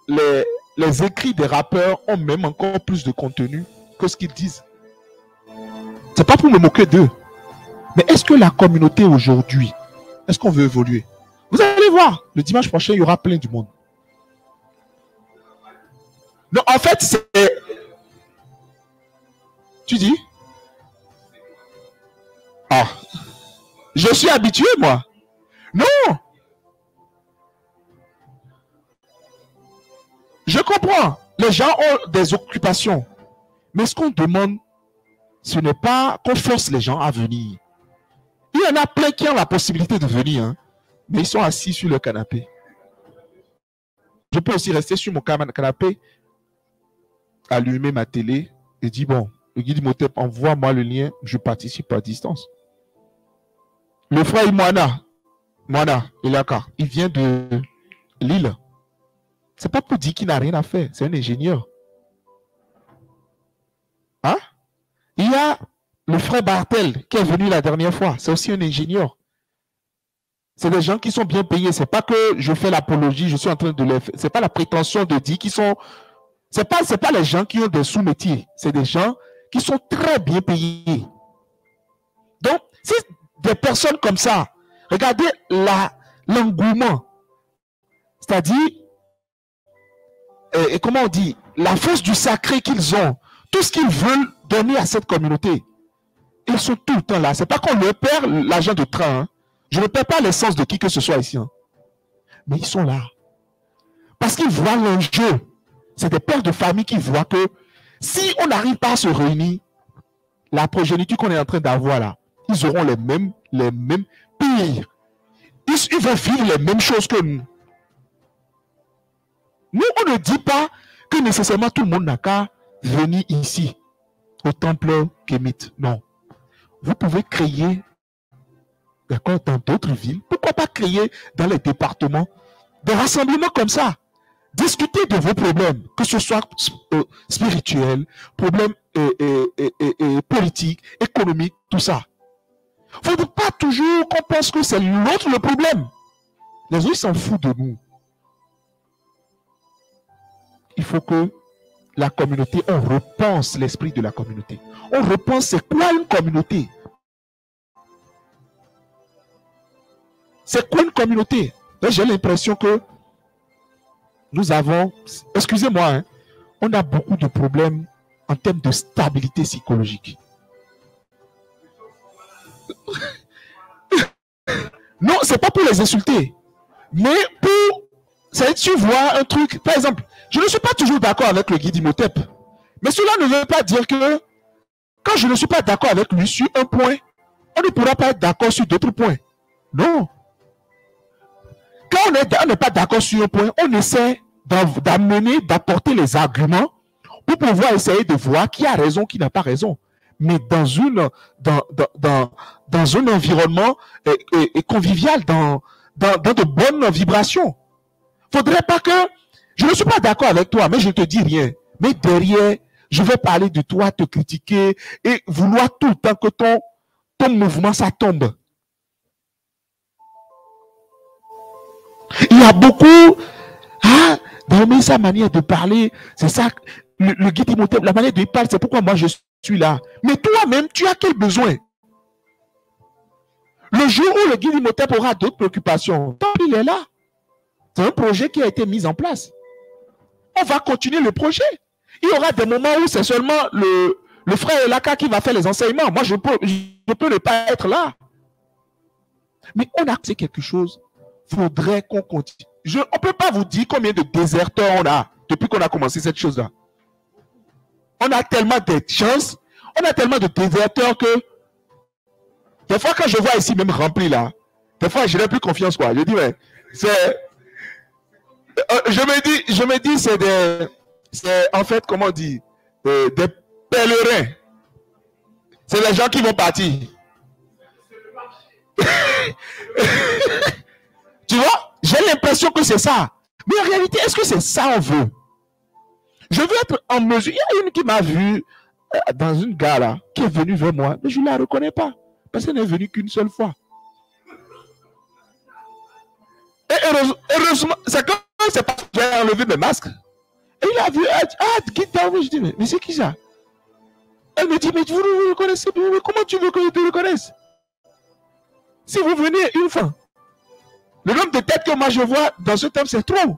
les écrits des rappeurs ont même encore plus de contenu que ce qu'ils disent. C'est pas pour me moquer d'eux. Mais est-ce que la communauté aujourd'hui, est-ce qu'on veut évoluer? Vous allez voir, le dimanche prochain, il y aura plein du monde. Non, en fait, c'est... Tu dis? Ah. Je suis habitué, moi. Non. Je comprends. Les gens ont des occupations. Mais ce qu'on demande, ce n'est pas qu'on force les gens à venir. Il y en a plein qui ont la possibilité de venir, hein, mais ils sont assis sur le canapé. Je peux aussi rester sur mon canapé, allumer ma télé et dire, bon, le guide Imhotep, envoie-moi le lien, je participe à distance. Le frère Moana, Elaka, il vient de Lille. C'est pas pour dire qu'il n'a rien à faire, c'est un ingénieur. Hein? Il y a le frère Bartel qui est venu la dernière fois, c'est aussi un ingénieur. C'est des gens qui sont bien payés. C'est pas que je fais l'apologie, je suis en train de les faire. C'est pas la prétention de dire qu'ils sont. C'est pas les gens qui ont des sous-métiers. C'est des gens qui sont très bien payés. Donc, si des personnes comme ça, regardez l'engouement. C'est-à-dire, et comment on dit, la force du sacré qu'ils ont, tout ce qu'ils veulent donner à cette communauté. Ils sont tout le temps là. C'est pas qu'on leur perd l'argent de train. Hein. Je ne perds pas l'essence de qui que ce soit ici. Hein. Mais ils sont là. Parce qu'ils voient l'enjeu. C'est des pères de famille qui voient que si on n'arrive pas à se réunir, la progéniture qu'on est en train d'avoir là, ils auront les mêmes pires. Ils vont vivre les mêmes choses que nous. Nous, on ne dit pas que nécessairement tout le monde n'a qu'à venir ici, au temple Kémite. Non. Vous pouvez créer, d'accord, dans d'autres villes. Pourquoi pas créer dans les départements des rassemblements comme ça? Discutez de vos problèmes, que ce soit spirituels, problèmes politiques, économiques, tout ça. Il ne faut pas toujours qu'on pense que c'est l'autre le problème. Les autres s'en foutent de nous. Il faut que la communauté, on repense l'esprit de la communauté. On repense c'est quoi une communauté? C'est quoi une communauté? J'ai l'impression que nous avons, excusez-moi, hein, on a beaucoup de problèmes en termes de stabilité psychologique. Non, c'est pas pour les insulter, mais pour, tu vois un truc, par exemple, je ne suis pas toujours d'accord avec le guide Imhotep, mais cela ne veut pas dire que quand je ne suis pas d'accord avec lui sur un point, on ne pourra pas être d'accord sur d'autres points. Non. Quand on n'est pas d'accord sur un point, on essaie d'amener, d'apporter les arguments pour pouvoir essayer de voir qui a raison, qui n'a pas raison. Mais dans un environnement convivial, dans de bonnes vibrations. Il ne faudrait pas que... Je ne suis pas d'accord avec toi, mais je ne te dis rien. Mais derrière, je vais parler de toi, te critiquer et vouloir tout le temps que ton mouvement, ça tombe. Il y a beaucoup... dans sa manière de parler, c'est ça, le guide Imhotep, la manière de parler, c'est pourquoi moi je suis là. Mais toi-même, tu as quel besoin? Le jour où le guide Imhotep aura d'autres préoccupations, tant qu'il est là. C'est un projet qui a été mis en place. On va continuer le projet. Il y aura des moments où c'est seulement le frère Elaka qui va faire les enseignements. Moi, je peux ne pas être là. Mais on a fait quelque chose. Il faudrait qu'on continue. On ne peut pas vous dire combien de déserteurs on a depuis qu'on a commencé cette chose-là. On a tellement de chances, on a tellement de déserteurs que des fois quand je vois ici même rempli là, des fois je n'ai plus confiance quoi. Je dis mais c'est... je me dis c'est en fait comment on dit des pèlerins. C'est les gens qui vont partir. Tu vois? J'ai l'impression que c'est ça. Mais en réalité, est-ce que c'est ça on veut? Je veux être en mesure. Il y a une qui m'a vu dans une gare là, qui est venue vers moi, mais je ne la reconnais pas. Parce qu'elle n'est venue qu'une seule fois. Et heureusement, c'est quand c'est pas que j'ai enlevé mes masques. Et il a vu, je dis, mais c'est qui ça? Elle me dit, mais vous ne me reconnaissez plus, mais comment tu veux que je te reconnaisse? Si vous venez une fois, le nombre de têtes que moi je vois dans ce thème, c'est trop.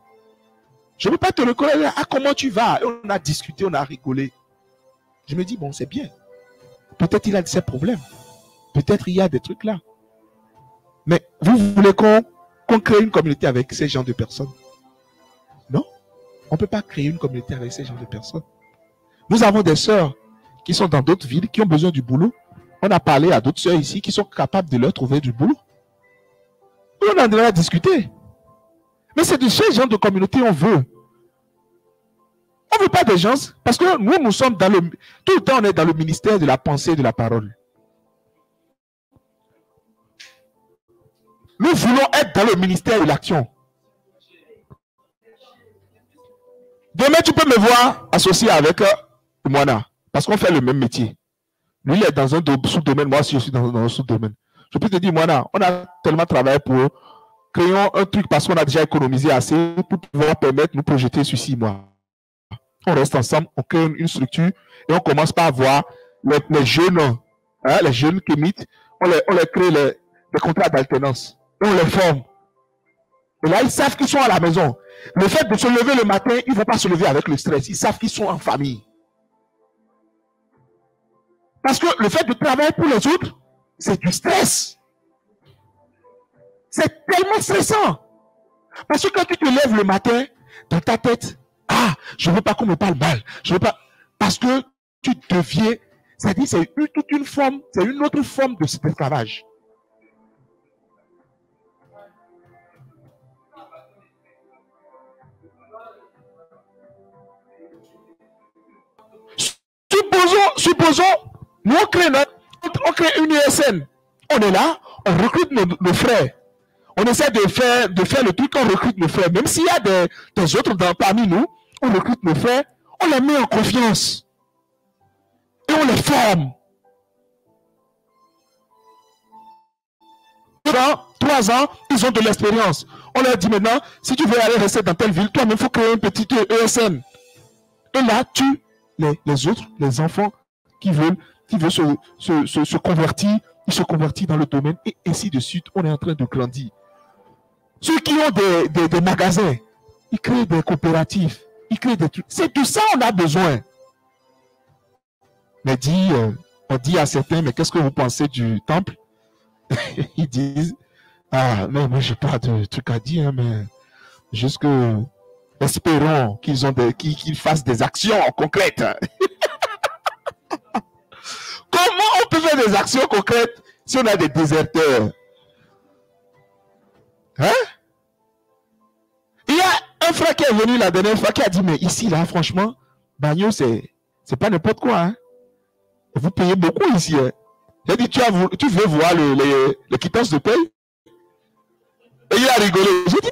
Je ne peux pas te reconnaître. Ah, comment tu vas? Et on a discuté, on a rigolé. Je me dis, bon, c'est bien. Peut-être il a ses problèmes. Peut-être il y a des trucs là. Mais vous voulez qu'on crée une communauté avec ces genres de personnes? Non. On ne peut pas créer une communauté avec ces genres de personnes. Nous avons des sœurs qui sont dans d'autres villes, qui ont besoin du boulot. On a parlé à d'autres sœurs ici qui sont capables de leur trouver du boulot. On en a discuté. Mais c'est de ce genre de communauté on veut. On trouve pas des gens, parce que nous sommes dans le... Tout le temps, on est dans le ministère de la pensée et de la parole. Nous voulons être dans le ministère de l'action. Demain, tu peux me voir associé avec Moana, parce qu'on fait le même métier. Lui, il est dans un sous-domaine, moi aussi, je suis dans un sous-domaine. Je peux te dire, Moana, on a tellement travaillé pour créer un truc parce qu'on a déjà économisé assez pour pouvoir permettre de nous projeter sur 6 mois. On reste ensemble, on crée une structure et on commence par voir les jeunes, hein, les jeunes kémites, on les crée les contrats d'alternance. Et on les forme. Et là, ils savent qu'ils sont à la maison. Le fait de se lever le matin, ils ne vont pas se lever avec le stress. Ils savent qu'ils sont en famille. Parce que le fait de travailler pour les autres, c'est du stress. C'est tellement stressant. Parce que quand tu te lèves le matin, dans ta tête, ah, je ne veux pas qu'on me parle mal. Je veux pas. Parce que tu deviens, c'est-à-dire, c'est toute une forme, c'est une autre forme de cet esclavage. Supposons, nous on crée une ESN. On est là, on recrute nos frères. On essaie de faire le truc, on recrute nos frères. Même s'il y a des autres parmi nous, on recrute nos frères, on les met en confiance. Et on les forme. 3 ans, ils ont de l'expérience. On leur dit maintenant, si tu veux aller rester dans telle ville, toi-même, il faut créer une petite ESN. Et là, les autres, les enfants qui veulent se convertir, ils se convertissent dans le domaine et ainsi de suite. On est en train de grandir. Ceux qui ont des magasins, ils créent des coopératives, ils créent des trucs. C'est tout ça on a besoin. Mais on dit à certains, mais qu'est-ce que vous pensez du temple? Ils disent, ah, mais moi j'ai pas de truc à dire, mais juste que espérons qu'ils fassent des actions concrètes. Comment on peut faire des actions concrètes si on a des déserteurs? Hein? Il y a un frère qui est venu la dernière fois qui a dit, mais ici, là, franchement, Bagno, c'est pas n'importe quoi. Hein? Vous payez beaucoup ici. Hein? J'ai dit, tu veux voir les quittances de paye? Et il a rigolé. J'ai dit,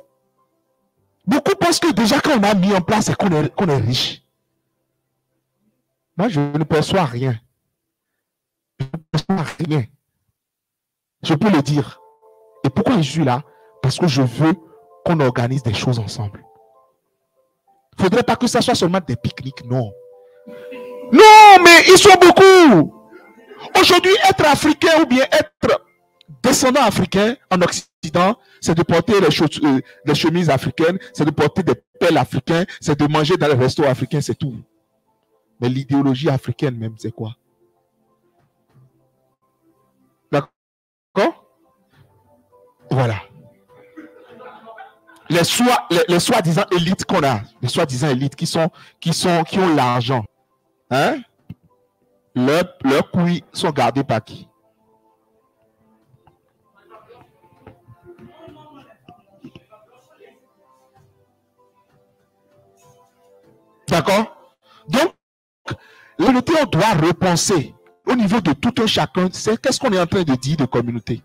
beaucoup pensent que déjà quand on a mis en place, c'est qu'on est riche. Moi, je ne perçois rien. Je ne perçois rien. Je peux le dire. Et pourquoi je suis là? Parce que je veux qu'on organise des choses ensemble. Il ne faudrait pas que ça soit seulement des pique-niques, non. Non, mais ils sont beaucoup. Aujourd'hui, être africain ou bien être descendant africain en Occident, c'est de porter les chemises africaines, c'est de porter des pelles africaines, c'est de manger dans les restos africains, c'est tout. Mais l'idéologie africaine même, c'est quoi? D'accord? Voilà. Les soi-disant élites qu'on a, les soi-disant élites qui ont l'argent, hein? Leurs couilles sont gardées par qui? D'accord? Donc, l'unité, on doit repenser au niveau de tout un chacun. C'est qu'est-ce qu'on est en train de dire de communauté.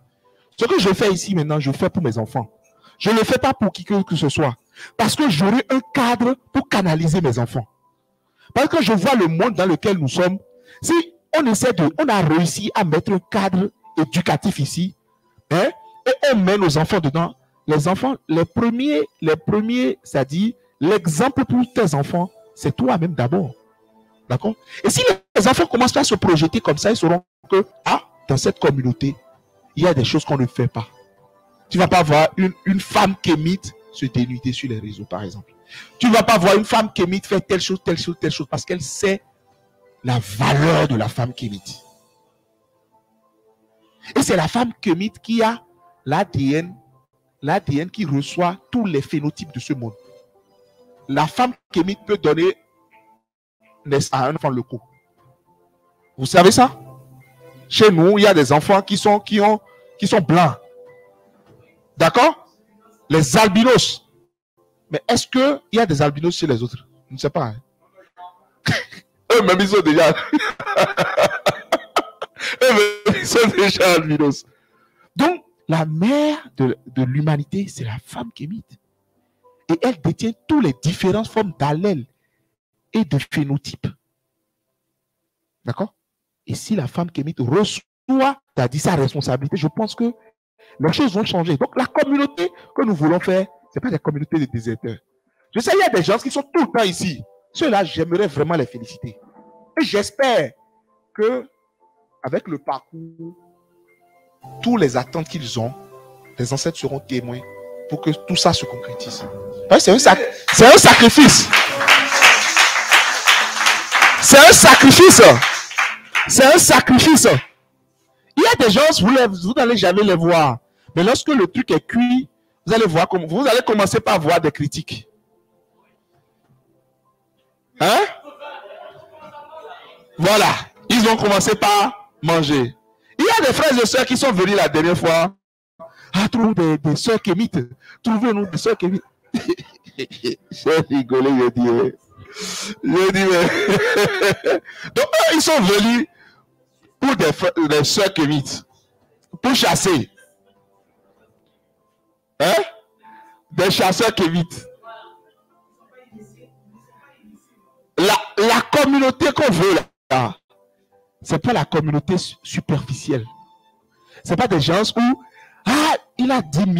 Ce que je fais ici maintenant, je fais pour mes enfants. Je ne le fais pas pour qui que ce soit. Parce que j'aurai un cadre pour canaliser mes enfants. Parce que je vois le monde dans lequel nous sommes. Si on a réussi à mettre un cadre éducatif ici, hein, et on met nos enfants dedans, les enfants, les premiers, c'est-à-dire l'exemple pour tes enfants, c'est toi-même d'abord. D'accord? Et si les enfants commencent à se projeter comme ça, ils sauront que, dans cette communauté, il y a des choses qu'on ne fait pas. Tu ne vas pas voir une femme kémite se dénuder sur les réseaux, par exemple. Tu ne vas pas voir une femme kémite faire telle chose, parce qu'elle sait la valeur de la femme kémite. Et c'est la femme kémite qui a l'ADN qui reçoit tous les phénotypes de ce monde. La femme kémite peut donner naissance à un enfant locaux. Vous savez ça? Chez nous, il y a des enfants qui sont blancs. D'accord? Les albinos. Mais est-ce qu'il y a des albinos chez les autres? Je ne sais pas. Hein? Eux-mêmes, ils sont déjà... Eux-mêmes, ils sont déjà albinos. Donc, la mère de l'humanité, c'est la femme kémite. Et elle détient toutes les différentes formes d'allèles et de phénotypes. D'accord? Et si la femme kémite reçoit, tu as dit sa responsabilité, je pense que les choses vont changer. Donc, la communauté que nous voulons faire, ce n'est pas des communautés de déserteurs. Je sais, il y a des gens qui sont tout le temps ici. Ceux-là, j'aimerais vraiment les féliciter. Et j'espère que, avec le parcours, toutes les attentes qu'ils ont, les ancêtres seront témoins pour que tout ça se concrétise. C'est un sacrifice. C'est un sacrifice. C'est un sacrifice. Il y a des gens, vous n'allez jamais les voir. Mais lorsque le truc est cuit, vous allez voir comme vous allez commencer par voir des critiques. Hein? Voilà. Ils vont commencer par manger. Il y a des frères et sœurs qui sont venus la dernière fois. Ah, trouvez des sœurs kémites. Trouvez-nous des sœurs kémites. J'ai rigolé, j'ai dit. Mais... Donc, eux, ils sont venus pour des sœurs kémites. Pour chasser. Hein? Des chasseurs kémites. La communauté qu'on veut là, c'est pas la communauté superficielle. C'est pas des gens où, ah, il a 10 000.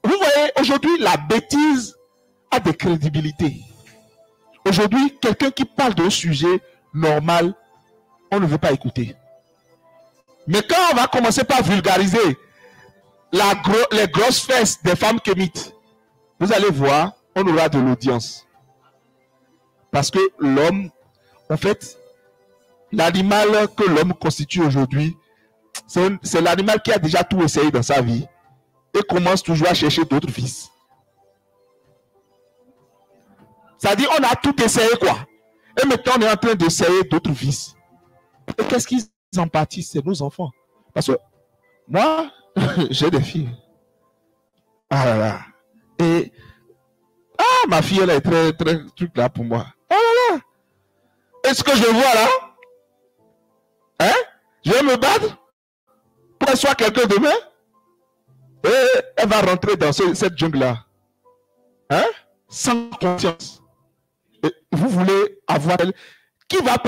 Vous voyez, aujourd'hui, la bêtise a des crédibilités. Aujourd'hui, quelqu'un qui parle d'un sujet normal, on ne veut pas écouter. Mais quand on va commencer par vulgariser les grosses fesses des femmes kémites, vous allez voir, on aura de l'audience. Parce que l'homme, en fait, l'animal que l'homme constitue aujourd'hui, c'est l'animal qui a déjà tout essayé dans sa vie et commence toujours à chercher d'autres fils. C'est-à-dire, on a tout essayé, quoi. Et maintenant, on est en train d'essayer d'autres fils. Et qu'est-ce qu'ils en pâtissent? C'est nos enfants. Parce que moi, j'ai des filles. Ah là là. Et ma fille, elle est très, très truc là pour moi. Ah là là. Est-ce que je vois là? Hein? Je vais me battre pour qu'elle soit quelqu'un demain? Et elle va rentrer dans cette jungle-là. Hein? Sans conscience. Et vous voulez avoir elle qui va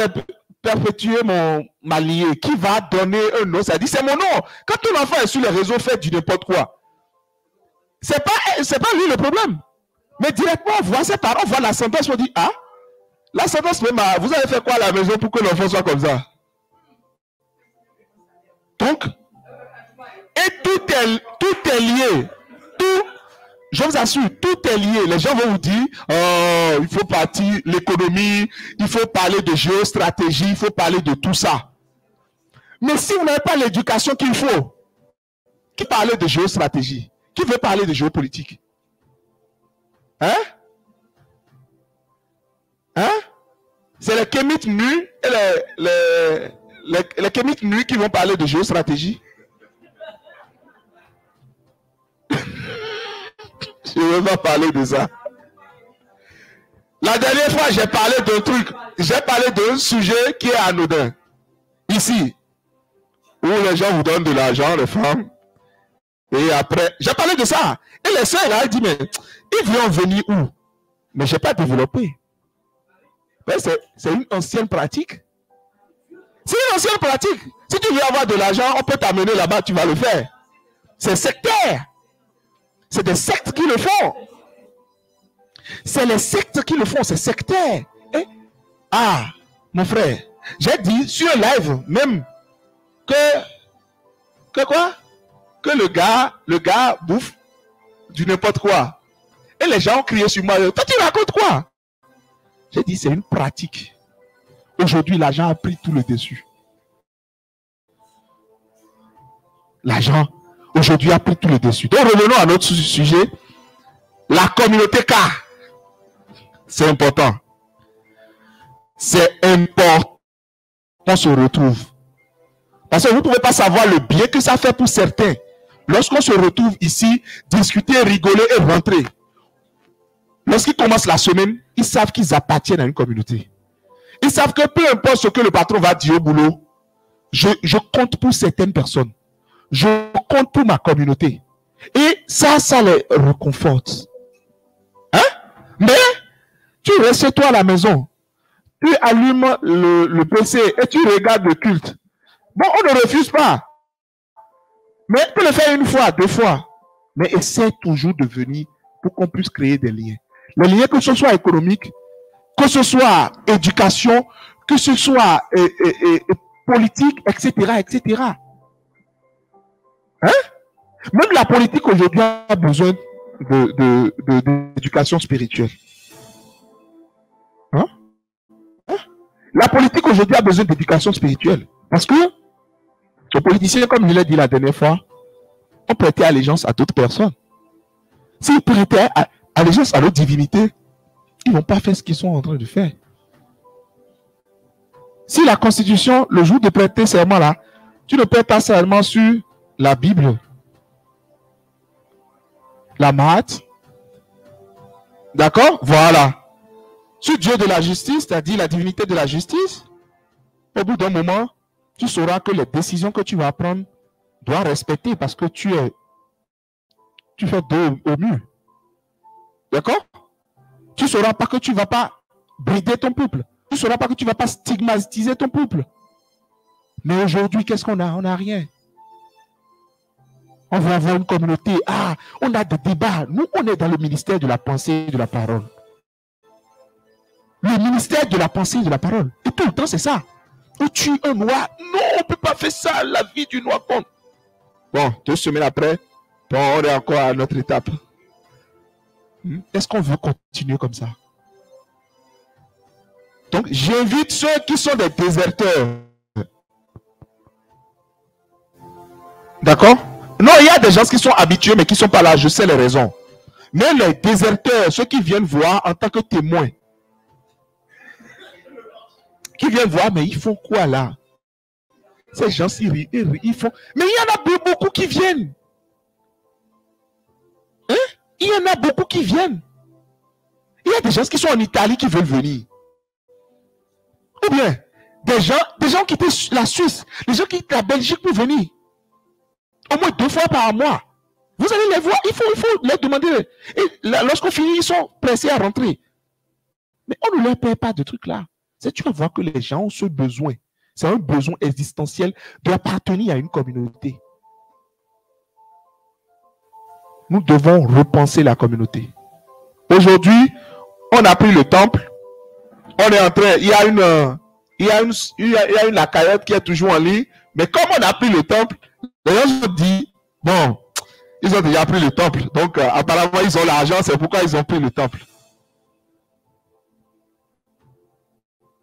perpétuer ma lignée, qui va donner un nom. Ça dit, c'est mon nom. Quand ton enfant est sur les réseaux, fait du n'importe quoi. C'est pas lui le problème. Mais directement, on voit ses parents, on voit l'ascendance, on dit, ah, l'ascendance même, vous avez fait quoi à la maison pour que l'enfant soit comme ça? Donc, et tout est lié. Tout, je vous assure, tout est lié. Les gens vont vous dire, oh, il faut partir l'économie, il faut parler de géostratégie, il faut parler de tout ça. Mais si vous n'avez pas l'éducation qu'il faut, qui parle de géostratégie? Qui veut parler de géopolitique? Hein? Hein? C'est les kémites nus et les kémites nus qui vont parler de géostratégie. Je ne vais pas parler de ça. La dernière fois, j'ai parlé d'un truc. J'ai parlé d'un sujet qui est anodin. Ici. Où les gens vous donnent de l'argent, les femmes. Et après, j'ai parlé de ça. Et les sœurs, là, elles disent, mais ils vont venir où? Mais je n'ai pas développé. C'est une ancienne pratique. C'est une ancienne pratique. Si tu veux avoir de l'argent, on peut t'amener là-bas, tu vas le faire. C'est sectaire. C'est des sectes qui le font. C'est les sectes qui le font, c'est sectaire. Et, ah, mon frère, j'ai dit sur un live même que quoi? Que le gars bouffe du n'importe quoi. Et les gens ont crié sur moi. Toi, tu racontes quoi? J'ai dit, c'est une pratique. Aujourd'hui, l'argent a pris tout le dessus. L'argent, aujourd'hui, a pris tout le dessus. Donc, revenons à notre sujet. La communauté K. C'est important. C'est important qu'on se retrouve. Parce que vous ne pouvez pas savoir le bien que ça fait pour certains. Lorsqu'on se retrouve ici, discuter, rigoler et rentrer. Lorsqu'ils commencent la semaine, ils savent qu'ils appartiennent à une communauté. Ils savent que peu importe ce que le patron va dire au boulot, je compte pour certaines personnes. Je compte pour ma communauté. Et ça les réconforte. Hein? Mais, tu restes chez toi à la maison. Tu allumes le PC et tu regardes le culte. Bon, on ne refuse pas. Mais tu peux le faire une fois, 2 fois. Mais essaie toujours de venir pour qu'on puisse créer des liens. Les liens, que ce soit économique, que ce soit éducation, que ce soit politique, etc., etc. Hein? Même la politique aujourd'hui a besoin d'éducation spirituelle. Hein? Hein? La politique aujourd'hui a besoin d'éducation spirituelle. Parce que les politiciens, comme je l'ai dit la dernière fois, ont prêté allégeance à d'autres personnes. S'ils prêtaient allégeance à leur divinité, ils ne vont pas faire ce qu'ils sont en train de faire. Si la Constitution, le jour de prêter serment là, tu ne prêtes pas serment sur la Bible, la Mahat, d'accord? Voilà. Sur Dieu de la justice, c'est-à-dire la divinité de la justice, au bout d'un moment, tu sauras que les décisions que tu vas prendre doivent respecter parce que tu fais dos au mur. D'accord? Tu ne sauras pas que tu ne vas pas brider ton peuple. Tu ne sauras pas que tu ne vas pas stigmatiser ton peuple. Mais aujourd'hui, qu'est-ce qu'on a? On n'a rien. On va avoir une communauté. Ah, on a des débats. Nous, on est dans le ministère de la pensée et de la parole. Le ministère de la pensée et de la parole. Et tout le temps, c'est ça. On tue un noir. Non, on ne peut pas faire ça. La vie du noir compte. Bon, 2 semaines après, bon, on est encore à notre étape. Est-ce qu'on veut continuer comme ça? Donc, j'invite ceux qui sont des déserteurs. D'accord? Non, il y a des gens qui sont habitués, mais qui ne sont pas là. Je sais les raisons. Mais les déserteurs, ceux qui viennent voir en tant que témoins, qui viennent voir, mais ils font quoi là? Ces gens, ils font... Mais il y en a beaucoup qui viennent. Hein? Il y en a beaucoup qui viennent. Il y a des gens qui sont en Italie qui veulent venir. Ou bien, des gens qui quittent la Suisse, des gens qui quittent la Belgique pour venir. Au moins 2 fois par mois. Vous allez les voir, il faut leur demander. Et lorsqu'on finit, ils sont pressés à rentrer. Mais on ne leur paie pas de trucs là. Tu vas voir que les gens ont ce besoin. C'est un besoin existentiel d'appartenir à une communauté. Nous devons repenser la communauté. Aujourd'hui, on a pris le temple. On est en train, il y a une lacaillette qui est toujours en ligne. Mais comme on a pris le temple, les gens ont dit, bon, ils ont déjà pris le temple. Donc, apparemment, ils ont l'argent, c'est pourquoi ils ont pris le temple.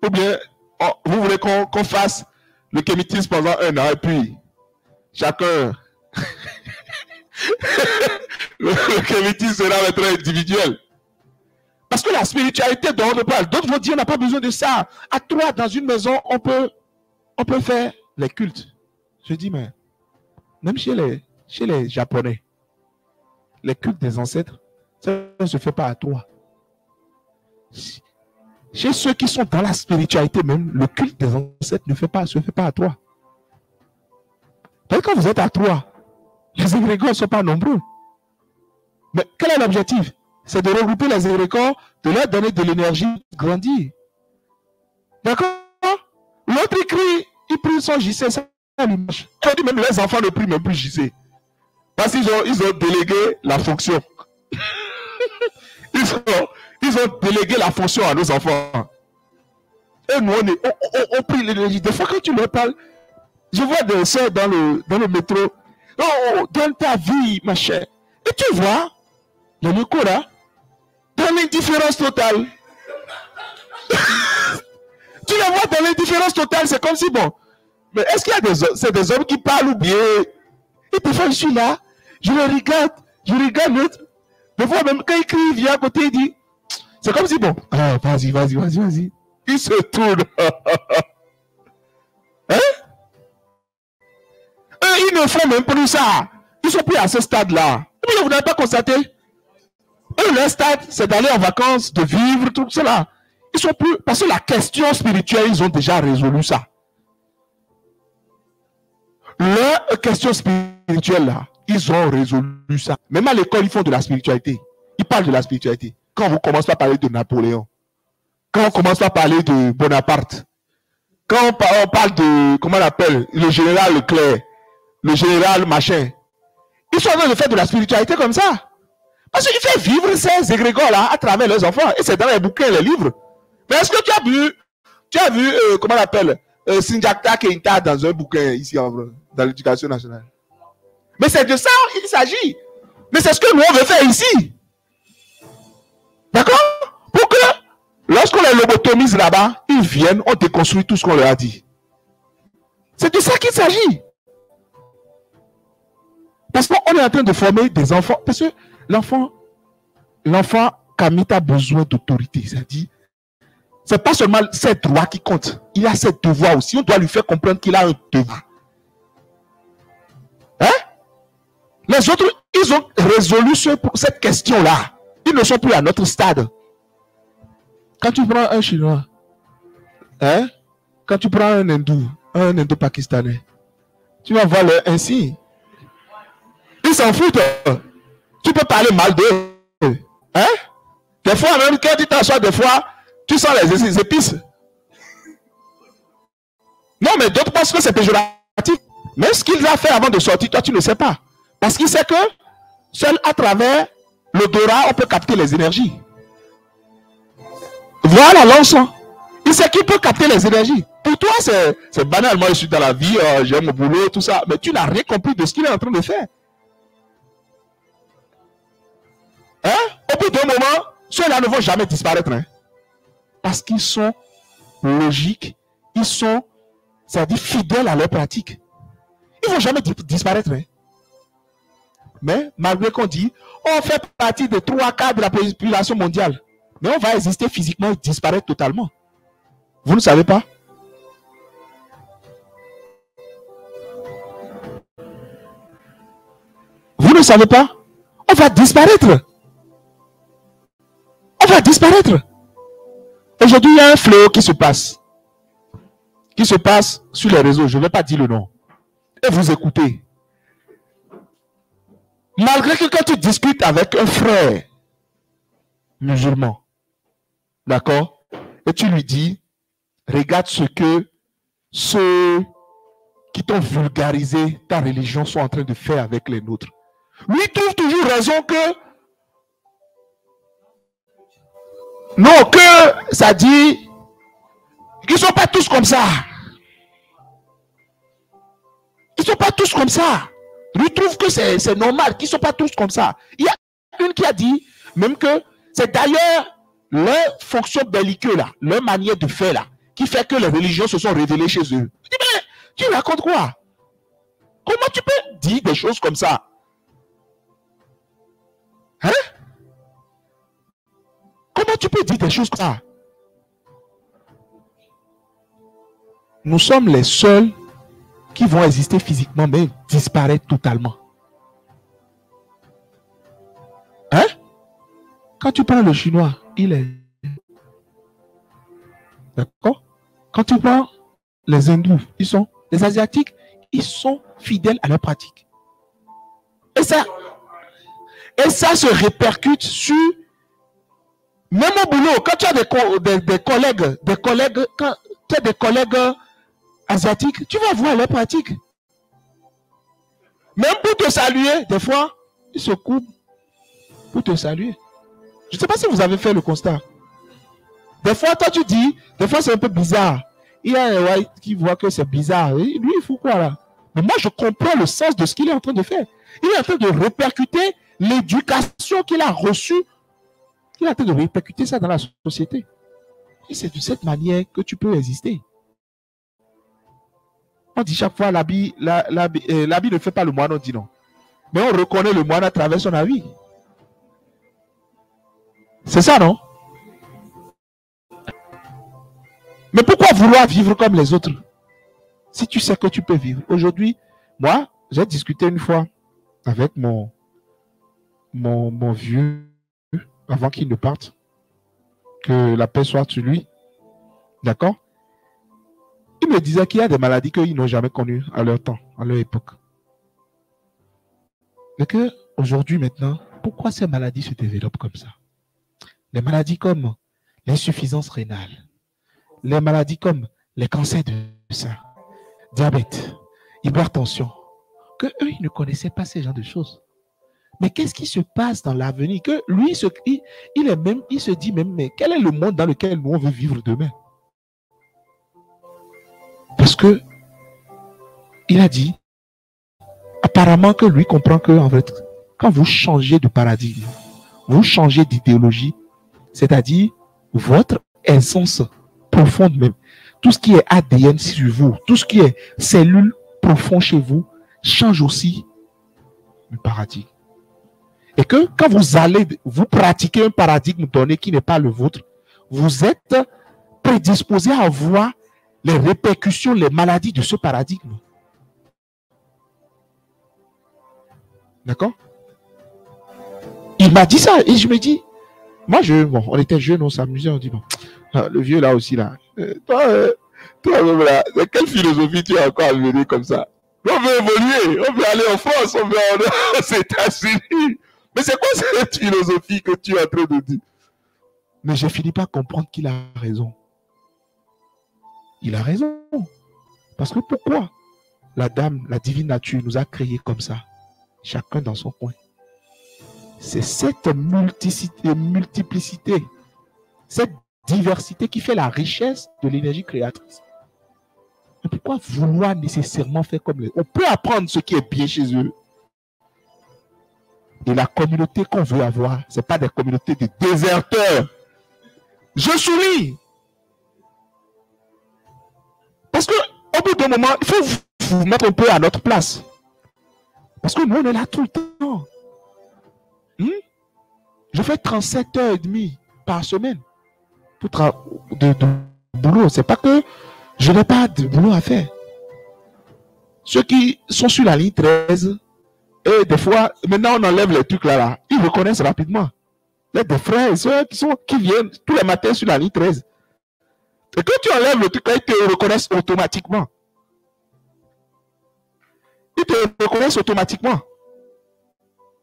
Ou bien, vous voulez qu'on fasse le kémitisme pendant 1 an et puis chacun... le kémitisme sera maintenant individuel. Parce que la spiritualité dont on parle, d'autres vont dire on n'a pas besoin de ça. À 3 dans une maison, on peut faire les cultes. Je dis, mais même chez les Japonais, les cultes des ancêtres, ça ne se fait pas à 3. Chez ceux qui sont dans la spiritualité même, le culte des ancêtres ne se fait pas à 3. Donc quand vous êtes à 3, les égrégores ne sont pas nombreux. Mais quel est l'objectif? C'est de regrouper les égrégores, de leur donner de l'énergie, de grandir. D'accord? L'autre il crie, il prie son JC, ça l'image. Aujourd'hui même les enfants ne prient même plus JC. Parce qu'ils ont délégué la fonction. Ils ont délégué la fonction à nos enfants. Et nous, on prie l'énergie. Des fois, quand tu leur parles, je vois des soeurs dans le métro. Oh, donne ta vie, ma chère. Et tu vois, le locaux là, dans l'indifférence totale. Tu les vois dans l'indifférence totale, c'est comme si, bon, mais est-ce qu'il y a des hommes qui parlent ou bien? Et des fois, je suis là, je regarde l'autre. Des fois, même quand il crie, il vient à côté, il dit, c'est comme si, bon, ah, vas-y. Il se tourne. Hein? Eux, ils ne font même plus ça. Ils sont plus à ce stade-là. Mais vous n'avez pas constaté? Eux, leur stade, c'est d'aller en vacances, de vivre, tout cela. Ils Ils sont plus... Parce que la question spirituelle, ils ont déjà résolu ça. Leur question spirituelle, là, ils ont résolu ça. Même à l'école, ils font de la spiritualité. Ils parlent de la spiritualité. Quand on commence à parler de Napoléon, quand on commence à parler de Bonaparte, quand on parle de, comment on appelle, le général Leclerc, le général machin, ils sont en train de faire de la spiritualité comme ça. Parce qu'il fait vivre ces égrégores-là à travers leurs enfants. Et c'est dans les bouquins, les livres. Mais est-ce que tu as vu, comment on appelle, Sinjakta Keïta dans un bouquin ici, dans l'éducation nationale? Mais c'est de ça il s'agit. Mais c'est ce que nous, on veut faire ici. D'accord? Pour que, lorsqu'on les lobotomise là-bas, ils viennent, on déconstruit tout ce qu'on leur a dit. C'est de ça qu'il s'agit. Parce qu'on est en train de former des enfants. Parce que l'enfant Kamit a besoin d'autorité. C'est-à-dire, c'est pas seulement ses droits qui comptent. Il a ses devoirs aussi. On doit lui faire comprendre qu'il a un devoir. Hein? Les autres, ils ont résolu cette question-là. Ils ne sont plus à notre stade. Quand tu prends un Chinois, hein? Quand tu prends un Indo-Pakistanais, tu vas voir ainsi. Ils s'en foutent. Tu peux parler mal d'eux. Hein? Des fois, même quand tu t'assois, des fois, tu sens les épices. Non, mais d'autres pensent que c'est péjoratif. Mais ce qu'il a fait avant de sortir, toi, tu ne sais pas. Parce qu'il sait que seul à travers l'odorat, on peut capter les énergies. Voilà l'encens. Il sait qu'il peut capter les énergies. Pour toi, c'est banal. Moi, je suis dans la vie, j'aime mon boulot, tout ça. Mais tu n'as rien compris de ce qu'il est en train de faire. Hein? Au bout d'un moment, ceux-là ne vont jamais disparaître. Hein? Parce qu'ils sont logiques, ils sont, c'est-à-dire fidèles à leur pratique. Ils ne vont jamais disparaître. Hein? Mais malgré qu'on dit, on fait partie des 3/4 de la population mondiale. Mais on va exister physiquement et disparaître totalement. Vous ne savez pas? Vous ne savez pas? On va disparaître. On va disparaître. Aujourd'hui, il y a un fléau qui se passe. Qui se passe sur les réseaux. Je ne vais pas dire le nom. Et vous écoutez. Malgré que quand tu discutes avec un frère musulman, d'accord, et tu lui dis, regarde ce que ceux qui t'ont vulgarisé ta religion sont en train de faire avec les nôtres. Lui trouve toujours raison que non, que ça dit qu'ils ne sont pas tous comme ça. Ils ne sont pas tous comme ça. Lui trouve que c'est normal qu'ils ne sont pas tous comme ça. Il y a une qui a dit même que c'est d'ailleurs leur fonction belliqueuse là, leur manière de faire là, qui fait que les religions se sont révélées chez eux. Je dis, mais tu racontes quoi? Comment tu peux dire des choses comme ça? Hein? Comment tu peux dire des choses comme ça? Nous sommes les seuls qui vont exister physiquement, mais disparaître totalement. Hein? Quand tu prends le chinois, il est... D'accord? Quand tu prends les hindous, ils sont... Les asiatiques, ils sont fidèles à leur pratique. Et ça se répercute sur... Même au boulot, quand tu as des collègues, quand tu as des collègues asiatiques, tu vas voir leur pratique. Même pour te saluer, des fois, ils se coupent pour te saluer. Je ne sais pas si vous avez fait le constat. Des fois, toi, tu dis, des fois, c'est un peu bizarre. Il y a un white qui voit que c'est bizarre. Et lui, il faut quoi là? Mais moi, je comprends le sens de ce qu'il est en train de faire. Il est en train de répercuter l'éducation qu'il a reçue. Il est en train de répercuter ça dans la société. Et c'est de cette manière que tu peux exister. On dit chaque fois, l'habit ne fait pas le moine, on dit non. Mais on reconnaît le moine à travers son habit. C'est ça, non? Mais pourquoi vouloir vivre comme les autres? Si tu sais que tu peux vivre. Aujourd'hui, moi, j'ai discuté une fois avec mon vieux, avant qu'il ne parte. que la paix soit sur lui. D'accord? Il me disait qu'il y a des maladies qu'ils n'ont jamais connues à leur temps, à leur époque. Et que aujourd'hui, maintenant, pourquoi ces maladies se développent comme ça? Les maladies comme l'insuffisance rénale, les maladies comme les cancers de sein, diabète, hypertension, que eux, ils ne connaissaient pas ces genres de choses. Mais qu'est-ce qui se passe dans l'avenir? Que lui, il se dit même, mais quel est le monde dans lequel nous on veut vivre demain? Parce que il a dit, apparemment que lui comprend que, en fait, quand vous changez de paradigme, vous changez d'idéologie, c'est-à-dire votre essence profonde même, tout ce qui est ADN sur vous, tout ce qui est cellules profondes chez vous, change aussi le paradigme. Et que quand vous allez, vous pratiquez un paradigme donné qui n'est pas le vôtre, vous êtes prédisposé à voir les répercussions, les maladies de ce paradigme. D'accord? Il m'a dit ça et je me dis, moi, bon, on était jeunes, on s'amusait, on dit, bon, le vieux là aussi, là, toi, là, quelle philosophie tu as encore à mener comme ça? On veut évoluer, on veut aller en France, on veut aller aux États-Unis. Mais c'est quoi cette philosophie que tu es en train de dire? Mais j'ai fini par comprendre qu'il a raison. Il a raison. Parce que pourquoi la dame, la divine nature nous a créés comme ça, chacun dans son coin? C'est cette multiplicité, cette diversité qui fait la richesse de l'énergie créatrice. Mais pourquoi vouloir nécessairement faire comme les... On peut apprendre ce qui est bien chez eux. Et la communauté qu'on veut avoir, ce n'est pas des communautés de déserteurs. Je souris. Parce qu'au bout d'un moment, il faut vous mettre un peu à notre place. Parce que nous, on est là tout le temps. Je fais 37h30 par semaine de boulot. Ce n'est pas que je n'ai pas de boulot à faire. Ceux qui sont sur la ligne 13, et des fois, maintenant on enlève les trucs là, ils reconnaissent rapidement. Il y a des frères et soeurs qui viennent tous les matins sur la ligne 13. Et quand tu enlèves le truc là, ils te reconnaissent automatiquement. Ils te reconnaissent automatiquement.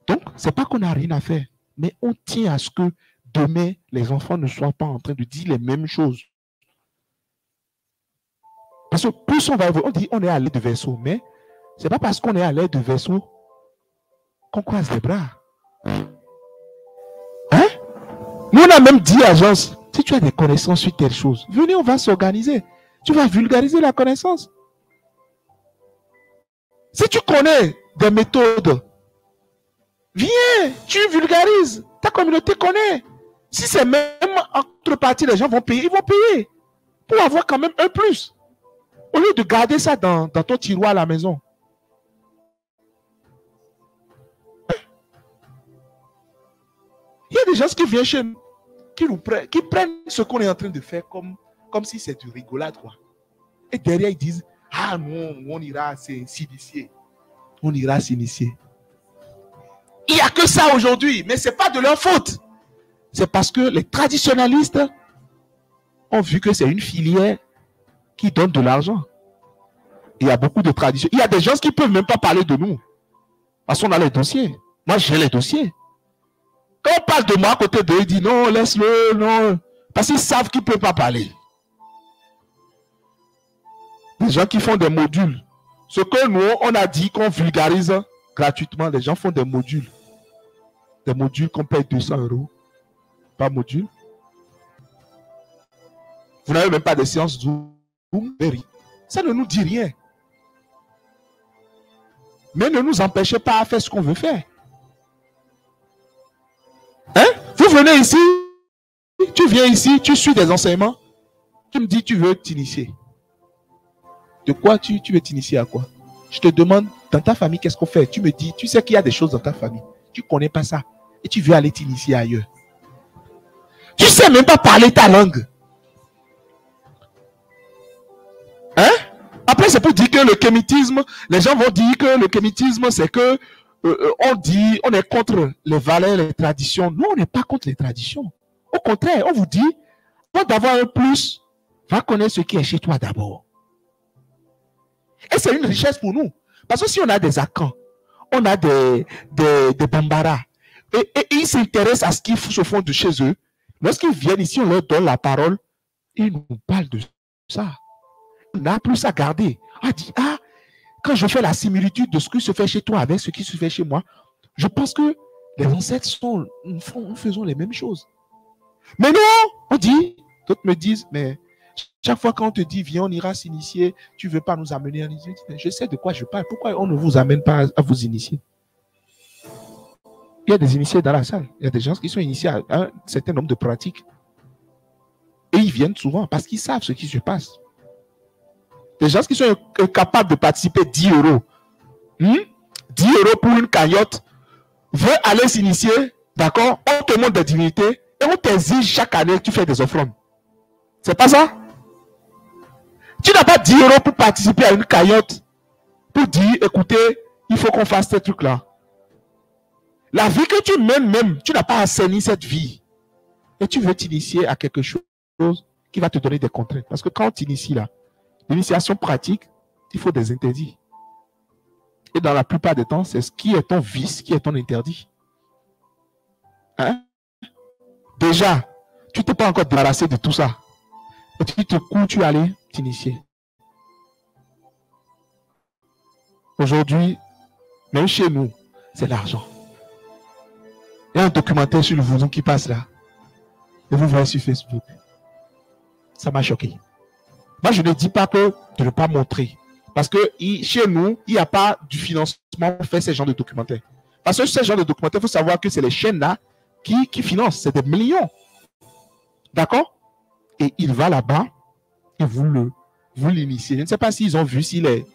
Donc, ce n'est pas qu'on n'a rien à faire, mais on tient à ce que demain, les enfants ne soient pas en train de dire les mêmes choses. Parce que plus on va évoluer, on dit on est à l'aide de vaisseau, mais ce n'est pas parce qu'on est à l'aide de vaisseau qu'on croise les bras. Hein? Nous, on a même dit à l'agence, si tu as des connaissances sur telle chose, venez, on va s'organiser. Tu vas vulgariser la connaissance. Si tu connais des méthodes, viens, tu vulgarises. Ta communauté connaît. Si c'est même entre parties, les gens vont payer, ils vont payer. Pour avoir quand même un plus. Au lieu de garder ça dans ton tiroir à la maison. Il y a des gens qui viennent chez nous, qui prennent ce qu'on est en train de faire comme si c'est du rigolade, quoi. Et derrière, ils disent, ah non, on ira s'initier. On ira s'initier. Il n'y a que ça aujourd'hui, mais ce n'est pas de leur faute. C'est parce que les traditionalistes ont vu que c'est une filière qui donne de l'argent. Il y a beaucoup de traditions. Il y a des gens qui ne peuvent même pas parler de nous. Parce qu'on a les dossiers. Moi, j'ai les dossiers. Quand on parle de moi à côté d'eux, ils disent non, laisse-le, non. Parce qu'ils savent qu'ils ne peuvent pas parler. Des gens qui font des modules. Ce que nous, on a dit qu'on vulgarise gratuitement, les gens font des modules. Des modules qu'on paye 200 €. Par module. Vous n'avez même pas de séances Zoom. Ça ne nous dit rien. Mais ne nous empêchez pas à faire ce qu'on veut faire. Hein? Vous venez ici, tu viens ici, tu suis des enseignements. Tu me dis, tu veux t'initier. De quoi tu veux t'initier à quoi? Je te demande, dans ta famille, qu'est-ce qu'on fait? Tu me dis, tu sais qu'il y a des choses dans ta famille. Tu ne connais pas ça. Et tu veux aller t'initier ailleurs. Tu ne sais même pas parler ta langue. Hein? Après, c'est pour dire que le kémitisme, les gens vont dire que le kémitisme, c'est que on est contre les valeurs, les traditions. Nous, on n'est pas contre les traditions. Au contraire, on vous dit, d'avoir un plus, va connaître ce qui est chez toi d'abord. Et c'est une richesse pour nous. Parce que si on a des Akans, on a des Bambara, et ils s'intéressent à ce qu'ils se font de chez eux, lorsqu'ils viennent ici, on leur donne la parole, ils nous parlent de ça. On n'a plus à garder. On dit, ah, quand je fais la similitude de ce qui se fait chez toi avec ce qui se fait chez moi, je pense que les ancêtres nous faisons les mêmes choses. Mais non, on dit, d'autres me disent, mais chaque fois qu'on te dit, viens, on ira s'initier, tu ne veux pas nous amener à l'initier. Je sais de quoi je parle. Pourquoi on ne vous amène pas à vous initier? Il y a des initiés dans la salle. Il y a des gens qui sont initiés à un certain nombre de pratiques. Et ils viennent souvent parce qu'ils savent ce qui se passe. Des gens qui sont capables de participer 10 euros. 10 euros pour une cagnotte. Veut aller s'initier, d'accord? On te montre des divinités et on t'exige chaque année que tu fais des offrandes. C'est pas ça? Tu n'as pas 10 euros pour participer à une cagnotte pour dire, écoutez, il faut qu'on fasse ces trucs-là. La vie que tu mènes même, tu n'as pas assaini cette vie. Et tu veux t'initier à quelque chose qui va te donner des contraintes. Parce que quand tu inities là, l'initiation pratique, il faut des interdits. Et dans la plupart des temps, c'est ce qui est ton vice, qui est ton interdit. Hein? Déjà, tu ne t'es pas encore débarrassé de tout ça. Et tu te cours, tu allais t'initier. Aujourd'hui, même chez nous, c'est l'argent. Il y a un documentaire sur le voodoo qui passe là. Et vous voyez sur Facebook. Ça m'a choqué. Moi, je ne dis pas que de ne pas montrer. Parce que chez nous, il n'y a pas du financement pour faire ce genre de documentaires. Parce que ce genre de documentaires, il faut savoir que c'est les chaînes là qui financent. C'est des millions. D'accord? Et il va là-bas et vous l'initiez. Je ne sais pas s'ils ont vu s'il est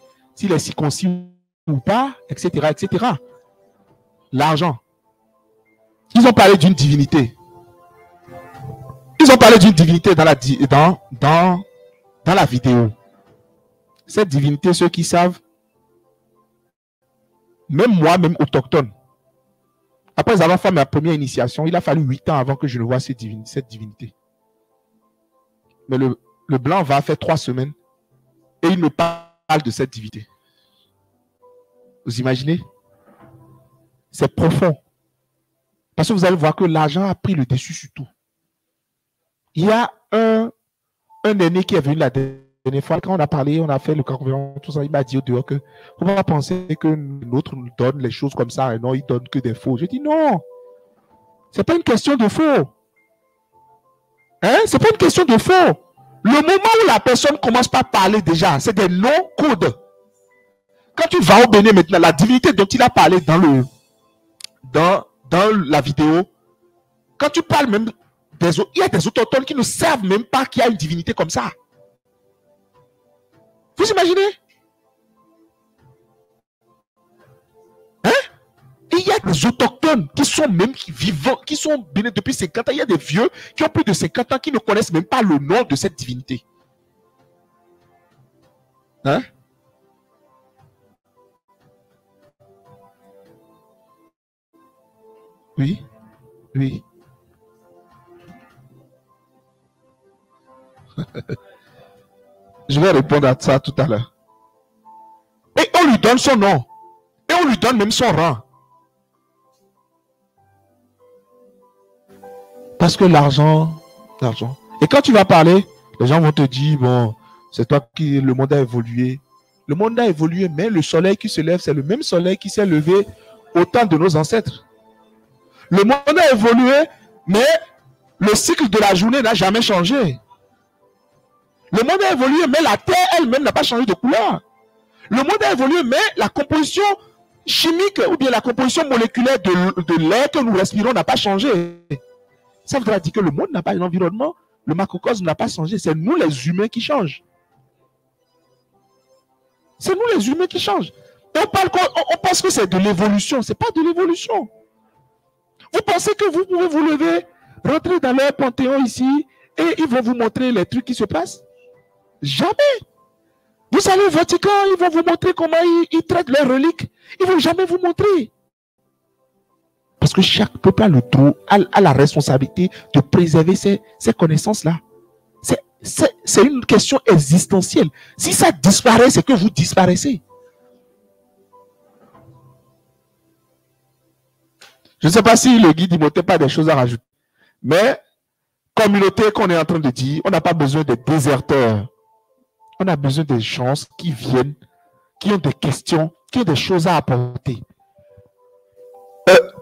circoncis ou pas, etc., etc. L'argent. Ils ont parlé d'une divinité. Ils ont parlé d'une divinité dans la vidéo. Cette divinité, ceux qui savent, même moi, même autochtone, après avoir fait ma première initiation, il a fallu 8 ans avant que je ne voie cette divinité. Mais le blanc va faire 3 semaines et il me parle de cette divinité. Vous imaginez? C'est profond. Parce que vous allez voir que l'argent a pris le dessus sur tout. Il y a un aîné qui est venu la dernière fois, quand on a parlé, on a fait le conversion, tout ça, il m'a dit au dehors que on va penser que l'autre nous donne les choses comme ça, et non, il donne que des faux. J'ai dit non, c'est pas une question de faux. Hein? C'est pas une question de faux. Le moment où la personne commence par parler déjà, c'est des non-codes. Quand tu vas au Bénin maintenant, la divinité dont il a parlé dans la vidéo, quand tu parles même il y a des autochtones qui ne savent même pas qu'il y a une divinité comme ça. Vous imaginez? Hein? Et il y a des autochtones qui sont même vivants, qui sont bénis depuis 50 ans. Il y a des vieux qui ont plus de 50 ans qui ne connaissent même pas le nom de cette divinité. Hein? Oui, oui. Je vais répondre à ça tout à l'heure. Et on lui donne son nom. Et on lui donne même son rang. Parce que l'argent. Et quand tu vas parler, les gens vont te dire, bon, c'est toi qui... Le monde a évolué. Le monde a évolué, mais le soleil qui se lève, c'est le même soleil qui s'est levé au temps de nos ancêtres. Le monde a évolué, mais le cycle de la journée n'a jamais changé. Le monde a évolué, mais la terre elle-même n'a pas changé de couleur. Le monde a évolué, mais la composition chimique ou bien la composition moléculaire de l'air que nous respirons n'a pas changé. Ça voudrait dire que le monde n'a pas un environnement, le macrocosme n'a pas changé. C'est nous les humains qui changent. C'est nous les humains qui changent. Et on pense que c'est de l'évolution. Ce n'est pas de l'évolution. Vous pensez que vous pouvez vous lever, rentrer dans leur panthéon ici, et ils vont vous montrer les trucs qui se passent? Jamais. Vous allez au Vatican, ils vont vous montrer comment ils traitent leurs reliques. Ils ne vont jamais vous montrer. Parce que chaque peuple a la responsabilité de préserver ces connaissances-là. C'est une question existentielle. Si ça disparaît, c'est que vous disparaissez. Je ne sais pas si le guide Timothée n'a pas des choses à rajouter. Mais, communauté qu'on est en train de dire, on n'a pas besoin de déserteurs. On a besoin des gens qui viennent, qui ont des questions, qui ont des choses à apporter.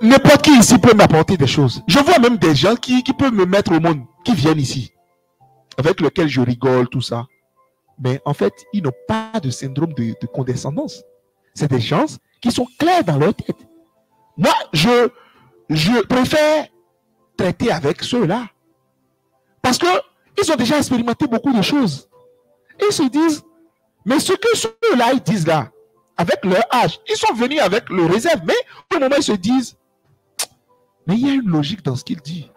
N'importe qui ici peut m'apporter des choses. Je vois même des gens qui peuvent me mettre au monde, qui viennent ici, avec lesquels je rigole, tout ça. Mais en fait, ils n'ont pas de syndrome de condescendance. C'est des gens qui sont clairs dans leur tête. Moi, je préfère traiter avec ceux-là. Parce qu'ils ont déjà expérimenté beaucoup de choses. Et ils se disent, mais ce que ceux-là, ils disent là, avec leur âge, ils sont venus avec le réserve, mais au moment ils se disent, mais il y a une logique dans ce qu'il dit.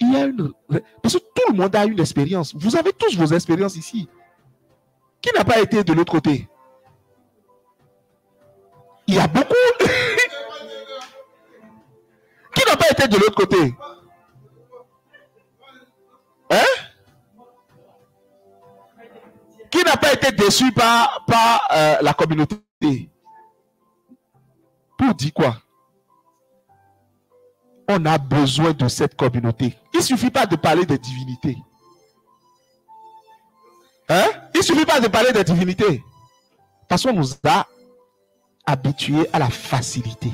Il y a parce que tout le monde a une expérience. Vous avez tous vos expériences ici. Qui n'a pas été de l'autre côté? Il y a beaucoup. Qui n'a pas été de l'autre côté? Hein? Qui n'a pas été déçu par la communauté? Pour dire quoi? On a besoin de cette communauté. Il ne suffit pas de parler des divinités. Hein? Il ne suffit pas de parler des divinités. Parce qu'on nous a habitués à la facilité.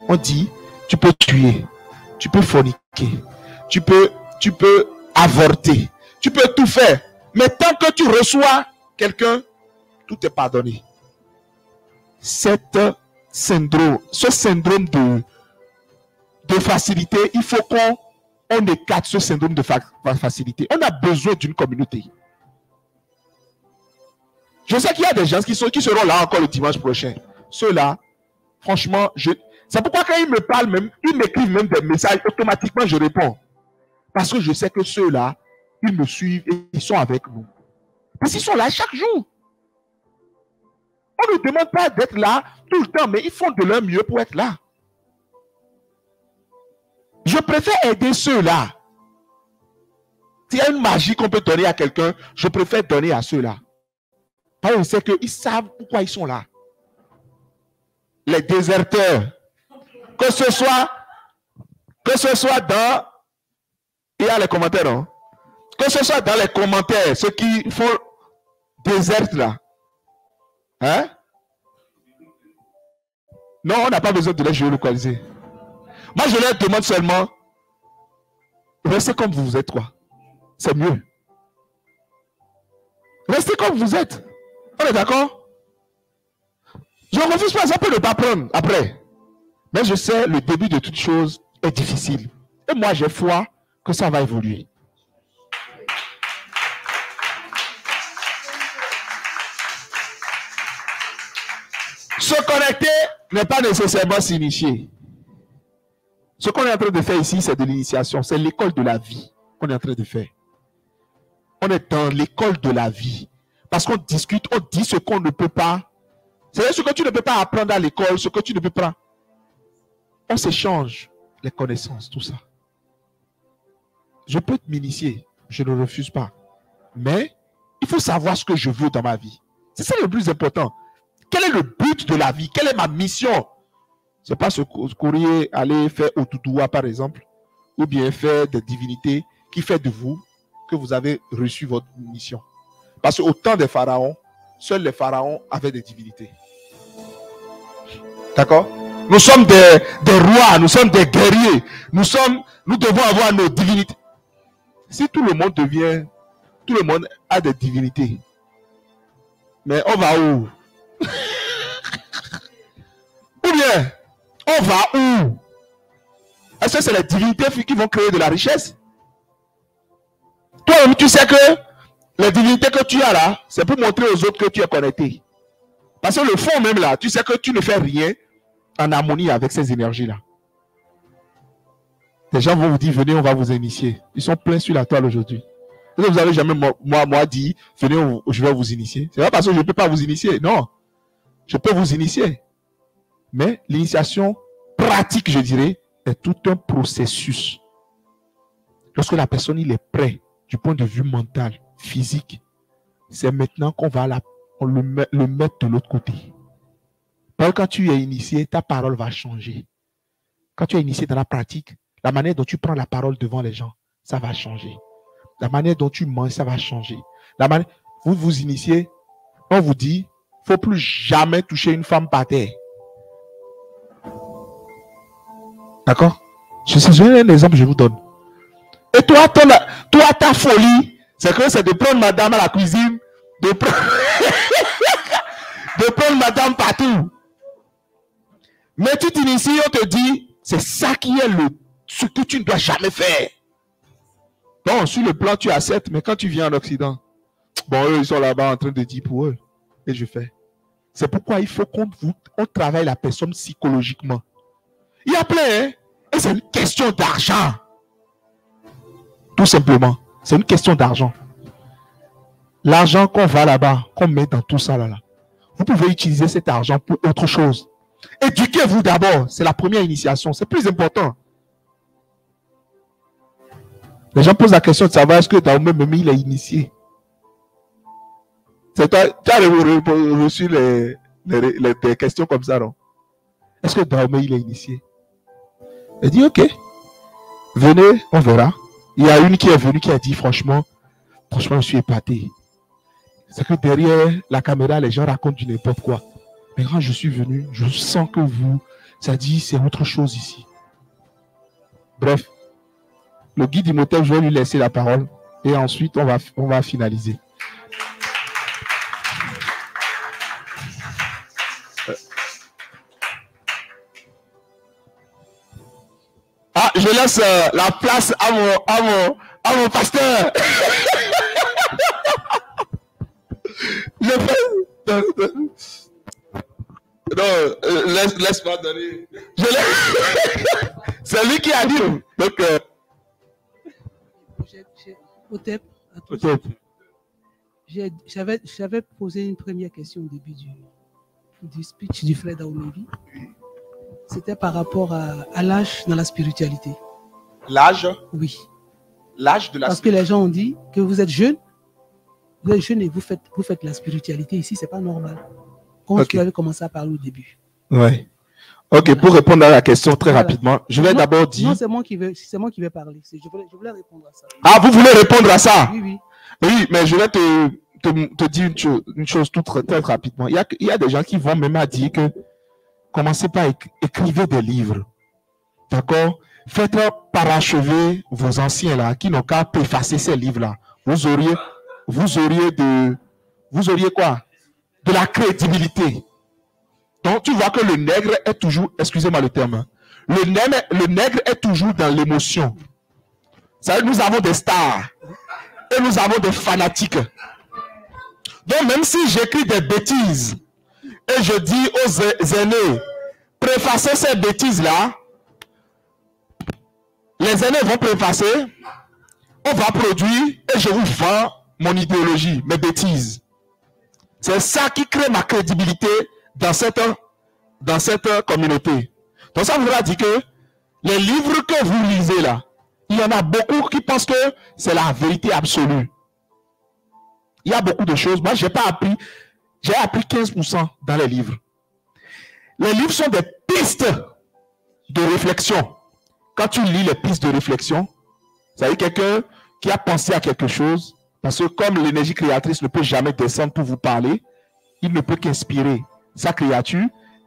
On dit, tu peux tuer, tu peux forniquer, tu peux avorter, tu peux tout faire. Mais tant que tu reçois quelqu'un, tout est pardonné. Ce syndrome de facilité, il faut qu'on écarte ce syndrome de facilité. On a besoin d'une communauté. Je sais qu'il y a des gens qui seront là encore le dimanche prochain. Ceux-là, franchement, c'est pourquoi quand ils me parlent même, ils m'écrivent même des messages, automatiquement je réponds. Parce que je sais que ceux-là, ils me suivent et ils sont avec nous. Parce qu'ils sont là chaque jour. On ne demande pas d'être là tout le temps, mais ils font de leur mieux pour être là. Je préfère aider ceux-là. S'il y a une magie qu'on peut donner à quelqu'un, je préfère donner à ceux-là. Parce que je sais qu'ils savent pourquoi ils sont là. Les déserteurs. Que ce soit dans... Il y a les commentaires, non? Que ce soit dans les commentaires, ceux qui font désert là. Hein? Non, on n'a pas besoin de les géolocaliser. Moi, je leur demande seulement, restez comme vous êtes, quoi. C'est mieux. Restez comme vous êtes. On est d'accord? Je ne refuse pas, ça peut ne pas prendre après. Mais je sais, le début de toute chose est difficile. Et moi, j'ai foi que ça va évoluer. Se connecter n'est pas nécessairement s'initier. Ce qu'on est en train de faire ici, c'est de l'initiation. C'est l'école de la vie qu'on est en train de faire. On est dans l'école de la vie. Parce qu'on discute, on dit ce qu'on ne peut pas. C'est ce que tu ne peux pas apprendre à l'école, ce que tu ne peux pas. On s'échange les connaissances, tout ça. Je peux m'initier, je ne refuse pas. Mais il faut savoir ce que je veux dans ma vie. C'est ça le plus important. Quel est le but de la vie? Quelle est ma mission? Ce n'est pas ce courrier aller faire au Toudoua, par exemple, ou bien faire des divinités qui fait de vous que vous avez reçu votre mission. Parce qu'au temps des pharaons, seuls les pharaons avaient des divinités. D'accord? Nous sommes des rois, nous sommes des guerriers. Nous devons avoir nos divinités. Si tout le monde a des divinités, mais on va où? Ou bien, on va où? Est-ce que c'est les divinités qui vont créer de la richesse? Toi-même, tu sais que les divinités que tu as là, c'est pour montrer aux autres que tu es connecté. Parce que le fond même là, tu sais que tu ne fais rien en harmonie avec ces énergies-là. Les gens vont vous dire, venez, on va vous initier. Ils sont pleins sur la toile aujourd'hui. Vous n'avez jamais, moi dit, venez, je vais vous initier. C'est pas parce que je ne peux pas vous initier. Non. Je peux vous initier. Mais l'initiation pratique, je dirais, est tout un processus. Lorsque la personne il est prêt, du point de vue mental, physique, c'est maintenant qu'on va le mettre de l'autre côté. Parce que quand tu es initié, ta parole va changer. Quand tu es initié dans la pratique, la manière dont tu prends la parole devant les gens, ça va changer. La manière dont tu manges, ça va changer. Vous vous initiez, on vous dit, il ne faut plus jamais toucher une femme par terre. D'accord? C'est un exemple que je vous donne. Et toi, ta folie, c'est de prendre madame à la cuisine, de prendre madame partout. Mais tu t'inities, on te dit, c'est ça qui est ce que tu ne dois jamais faire. Bon, sur le plan, tu acceptes, mais quand tu viens en Occident, bon, eux, ils sont là-bas en train de dire pour eux. Et je fais. C'est pourquoi il faut qu'on travaille la personne psychologiquement. Il y a plein, hein? Et c'est une question d'argent. Tout simplement. C'est une question d'argent. L'argent qu'on va là-bas, qu'on met dans tout ça là, vous pouvez utiliser cet argent pour autre chose. Éduquez-vous d'abord. C'est la première initiation. C'est plus important. Les gens posent la question de savoir est-ce que Dahomey Memi il est initié. C'est toi, tu as reçu les questions comme ça, non? Est-ce que Dahomey il est initié? Elle dit ok, venez, on verra. Il y a une qui est venue qui a dit franchement, je suis épaté. C'est que derrière la caméra, les gens racontent du n'importe quoi. Mais quand je suis venu, je sens que ça dit c'est autre chose ici. Bref, le guide Imhotep, je vais lui laisser la parole et ensuite on va finaliser. Ah, je laisse la place à mon pasteur. Laisse-moi donner. C'est lui qui a dit. Donc, Otep, j'avais posé une première question au début du speech du frère Dahomey. C'était par rapport à l'âge dans la spiritualité. L'âge? Oui. L'âge de la spiritualité. Parce que les gens ont dit que vous êtes jeune. Vous êtes jeune et vous faites la spiritualité ici, c'est pas normal. Quand tu avais commencé à parler au début. Ouais. Ok, pour répondre à la question très rapidement, je vais d'abord dire. Non, c'est moi qui vais parler. Je voulais répondre à ça. Ah, vous voulez répondre à ça? Oui, oui. Oui, mais je vais te dire une chose très rapidement. Il y a des gens qui vont même à dire que commencez par écrire des livres. D'accord? Faites parachever vos anciens là, qui n'ont qu'à effacer ces livres-là. Vous auriez quoi? De la crédibilité. Donc, tu vois que le nègre est toujours, excusez-moi le terme, le nègre est toujours dans l'émotion. Ça veut dire que nous avons des stars et nous avons des fanatiques. Donc, même si j'écris des bêtises et je dis aux aînés, préfacez ces bêtises-là, les aînés vont préfacer, on va produire et je vous vends mon idéologie, mes bêtises. C'est ça qui crée ma crédibilité dans cette communauté. Donc ça voudra dire que les livres que vous lisez là, il y en a beaucoup qui pensent que c'est la vérité absolue. Il y a beaucoup de choses. Moi, j'ai appris 15% dans les livres. Les livres sont des pistes de réflexion. Quand tu lis les pistes de réflexion, ça veut dire quelqu'un qui a pensé à quelque chose, parce que comme l'énergie créatrice ne peut jamais descendre pour vous parler, il ne peut qu'inspirer sa créature.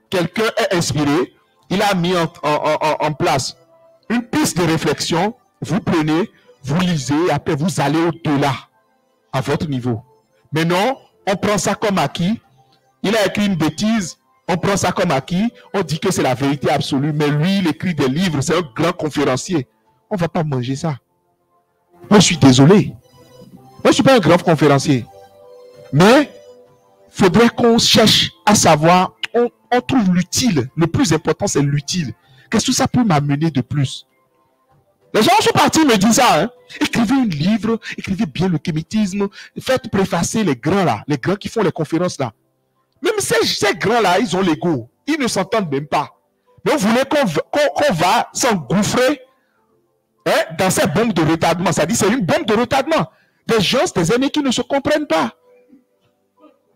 Quelqu'un est inspiré, il a mis en place une piste de réflexion, vous prenez, vous lisez, après vous allez au-delà, à votre niveau. Mais non, on prend ça comme acquis, il a écrit une bêtise, on prend ça comme acquis, on dit que c'est la vérité absolue, mais lui, il écrit des livres, c'est un grand conférencier. On ne va pas manger ça. Moi, je suis désolé. Moi, je ne suis pas un grand conférencier. Mais il faudrait qu'on cherche à savoir, on trouve l'utile. Le plus important, c'est l'utile. Qu'est-ce que ça peut m'amener de plus? Les gens sont partis me dire ça. Hein? Écrivez un livre, écrivez bien le kémétisme, faites préfacer les grands là, les grands qui font les conférences là. Même ces grands là, ils ont l'ego. Ils ne s'entendent même pas. Mais vous voulez qu'on va s'engouffrer hein, dans ces bombes de retardement. Ça dit c'est une bombe de retardement. Des gens, des amis qui ne se comprennent pas.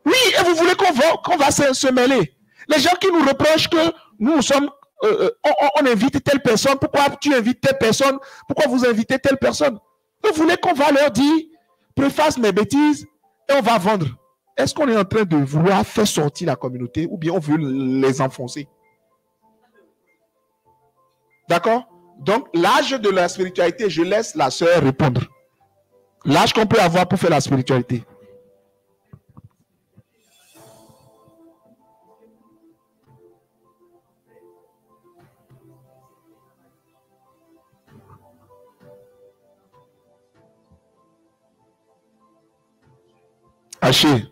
Oui, et vous voulez qu'on va se mêler. Les gens qui nous reprochent que nous sommes, on invite telle personne, pourquoi tu invites telle personne, pourquoi vous invitez telle personne. Vous voulez qu'on va leur dire, préface mes bêtises et on va vendre. Est-ce qu'on est en train de vouloir faire sortir la communauté ou bien on veut les enfoncer? D'accord? Donc, l'âge de la spiritualité, je laisse la sœur répondre. L'âge qu'on peut avoir pour faire la spiritualité. Haché.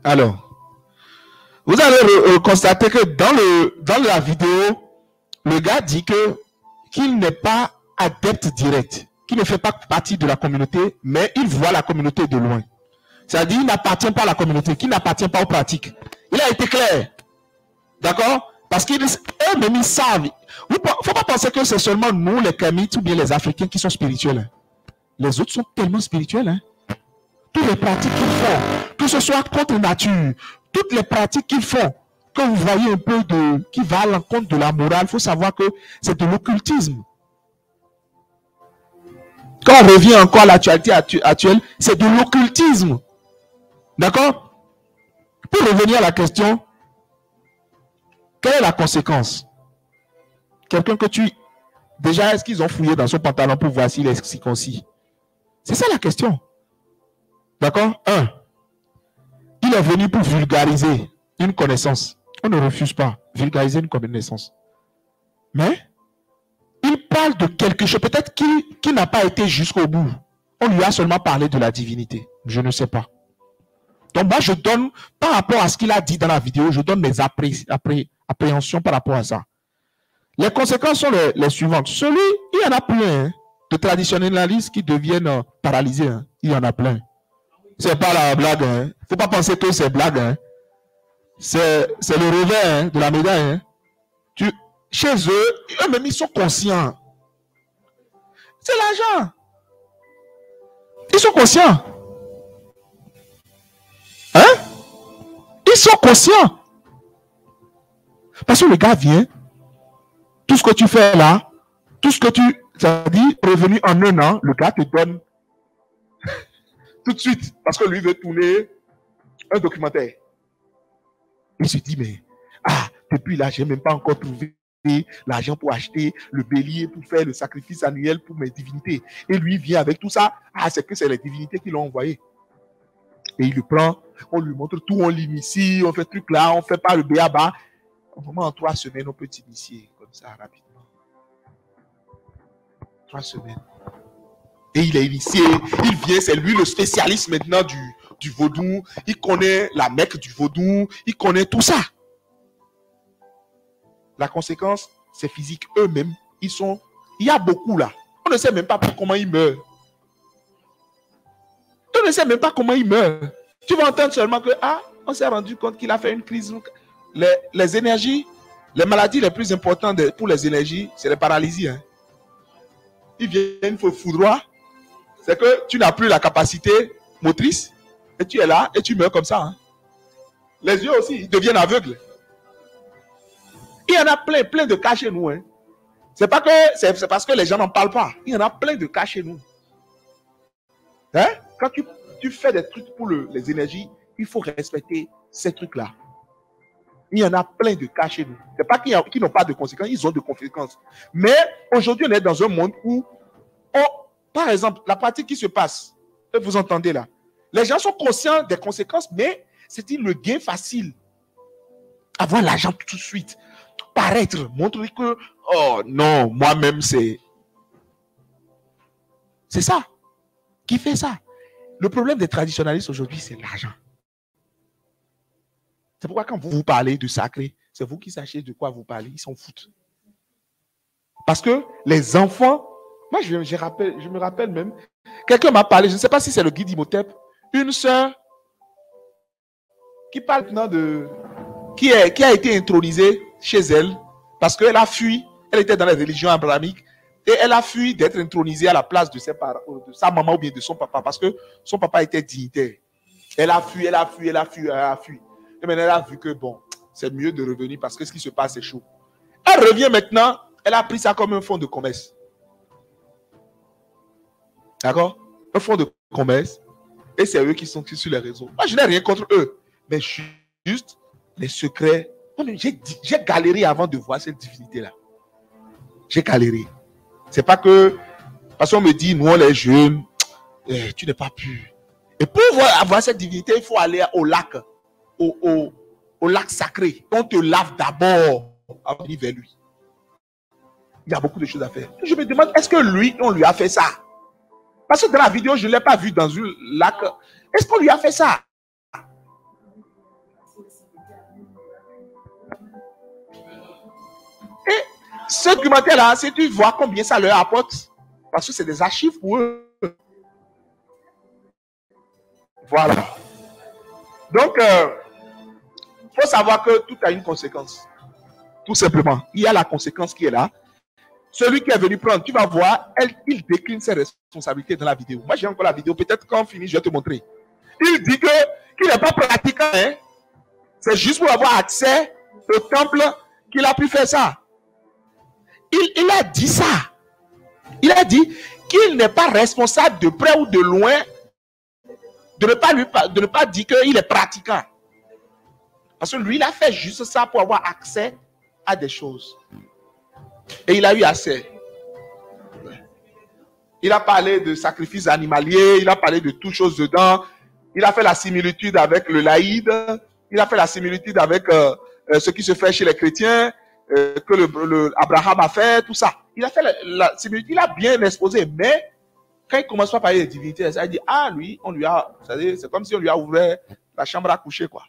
Alors, vous allez constater que dans la vidéo, le gars dit qu'il n'est pas adepte direct, qu'il ne fait pas partie de la communauté, mais il voit la communauté de loin. C'est-à-dire qu'il n'appartient pas à la communauté, qu'il n'appartient pas aux pratiques. Il a été clair. D'accord? Parce qu'eux-mêmes, ils savent. Il ne faut pas penser que c'est seulement nous, les Kamites, ou bien les Africains qui sont spirituels. Les autres sont tellement spirituels. Hein? Toutes les pratiques qu'ils font, que ce soit contre nature, toutes les pratiques qu'ils font, quand vous voyez un peu qui va à l'encontre de la morale, il faut savoir que c'est de l'occultisme. Quand on revient encore à l'actualité actuelle, c'est de l'occultisme. D'accord? Pour revenir à la question, quelle est la conséquence? Quelqu'un que tu... Déjà, est-ce qu'ils ont fouillé dans son pantalon pour voir s'il est circoncis? C'est ça la question. D'accord? Il est venu pour vulgariser une connaissance. On ne refuse pas vulgariser une connaissance. Mais il parle de quelque chose, peut-être qu'il n'a pas été jusqu'au bout. On lui a seulement parlé de la divinité. Je ne sais pas. Donc moi, je donne, par rapport à ce qu'il a dit dans la vidéo, je donne mes appréhensions par rapport à ça. Les conséquences sont les suivantes. Il y en a plein hein, de traditionnalistes qui deviennent paralysés. Hein. Il y en a plein. C'est pas la blague. Hein. Faut pas penser que c'est blague. Hein. C'est le revers hein, de la médaille. Hein. Chez eux, eux-mêmes, ils sont conscients. C'est l'argent. Ils sont conscients. Hein? Ils sont conscients. Parce que le gars vient, tout ce que tu fais là, tout ce que ça dit, revenu en un an, le gars te donne tout de suite, parce que lui veut tourner un documentaire. Il se dit, mais, depuis là, je n'ai même pas encore trouvé l'argent pour acheter le bélier, pour faire le sacrifice annuel pour mes divinités. Et lui vient avec tout ça, c'est que c'est les divinités qui l'ont envoyé. Et il le prend, on lui montre tout, on l'initie, on fait truc là, on fait pas le béaba. Vraiment, en 3 semaines, on peut t'initier comme ça rapidement. 3 semaines. Et il est initié, il vient, c'est lui le spécialiste maintenant du vaudou. Il connaît la Mecque du vaudou, il connaît tout ça. La conséquence, c'est physique. Eux-mêmes, il y a beaucoup là. On ne sait même pas comment ils meurent. On ne sait même pas comment il meurt. Tu vas entendre seulement que, on s'est rendu compte qu'il a fait une crise. Les énergies, les maladies les plus importantes pour les énergies, c'est les paralysies. Hein. Ils viennent foudroie. C'est que tu n'as plus la capacité motrice et tu es là et tu meurs comme ça. Hein. Les yeux aussi, ils deviennent aveugles. Il y en a plein de cas chez nous. Hein. C'est parce que les gens n'en parlent pas. Il y en a plein de cas chez nous. Hein? Quand tu fais des trucs pour les énergies, il faut respecter ces trucs-là. Il y en a plein de cas chez nous. Ce n'est pas qu'ils n'ont pas de conséquences, ils ont de conséquences. Mais aujourd'hui, on est dans un monde où, par exemple, la pratique qui se passe, que vous entendez là, les gens sont conscients des conséquences, mais c'est le gain facile. Avoir l'argent tout de suite. Paraître, montrer que, oh non, moi-même c'est... C'est ça qui fait ça. Le problème des traditionnalistes aujourd'hui, c'est l'argent. C'est pourquoi quand vous parlez de sacré, c'est vous qui sachez de quoi vous parlez. Ils s'en foutent. Parce que les enfants, moi je me rappelle même, quelqu'un m'a parlé, je ne sais pas si c'est le guide Imhotep, une sœur qui parle maintenant de... Qui a été intronisée chez elle parce qu'elle a fui, elle était dans la religion abrahamique et elle a fui d'être intronisée à la place de, de sa maman ou bien de son papa parce que son papa était dignitaire. Elle a fui. Et maintenant, elle a vu que bon, c'est mieux de revenir parce que ce qui se passe, c'est chaud. Elle revient maintenant, elle a pris ça comme un fonds de commerce. D'accord? Un fonds de commerce. Et c'est eux qui sont sur les réseaux. Moi, je n'ai rien contre eux. Mais juste les secrets. J'ai galéré avant de voir cette divinité-là. J'ai galéré. C'est pas que... Parce qu'on me dit, nous, les jeunes, tu n'es pas pur. Et pour avoir cette divinité, il faut aller au lac. Au lac sacré. On te lave d'abord avant d'aller vers lui. Il y a beaucoup de choses à faire. Je me demande, est-ce que lui, on lui a fait ça? Parce que dans la vidéo, je ne l'ai pas vu dans un lac. Est-ce qu'on lui a fait ça? Et ce documentaire-là, si tu vois combien ça leur apporte, parce que c'est des archives pour eux. Voilà. Donc, il faut savoir que tout a une conséquence. Tout simplement. Il y a la conséquence qui est là. Celui qui est venu prendre, tu vas voir, il décline ses responsabilités dans la vidéo. Moi, j'ai encore la vidéo. Peut-être quand on finit, je vais te montrer. Il dit qu'il n'est pas pratiquant. Hein? C'est juste pour avoir accès au temple qu'il a pu faire ça. Il a dit ça. Il a dit qu'il n'est pas responsable de près ou de loin de ne pas dire qu'il est pratiquant. Parce que lui, il a fait juste ça pour avoir accès à des choses. Et il a eu assez. Il a parlé de sacrifices animaliers, il a parlé de toutes choses dedans. Il a fait la similitude avec le laïd. Il a fait la similitude avec ce qui se fait chez les chrétiens, que Abraham a fait, tout ça. Il a fait la similitude, il a bien exposé, mais quand il commence à parler de divinité, ça dit, ah, lui, on lui a, c'est comme si on lui a ouvert la chambre à coucher, quoi.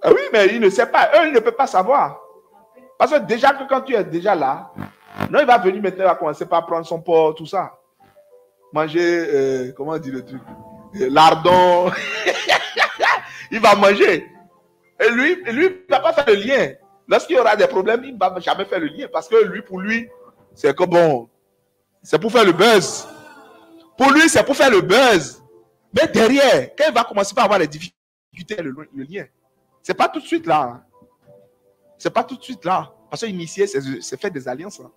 Ah oui, mais il ne sait pas. Eux, il ne peut pas savoir. Parce que déjà, que quand tu es déjà là, non, il va venir maintenant, il va commencer par prendre son porc, tout ça. Manger, comment on dit le truc? Lardon. Il va manger. Et lui, il ne va pas faire le lien. Lorsqu'il y aura des problèmes, il ne va jamais faire le lien. Parce que lui, pour lui, c'est que bon, c'est pour faire le buzz. Pour lui, c'est pour faire le buzz. Mais derrière, quand il va commencer par avoir les difficultés, le lien, c'est pas tout de suite là. Hein. C'est pas tout de suite là. Parce que initier, c'est faire des alliances. Hein.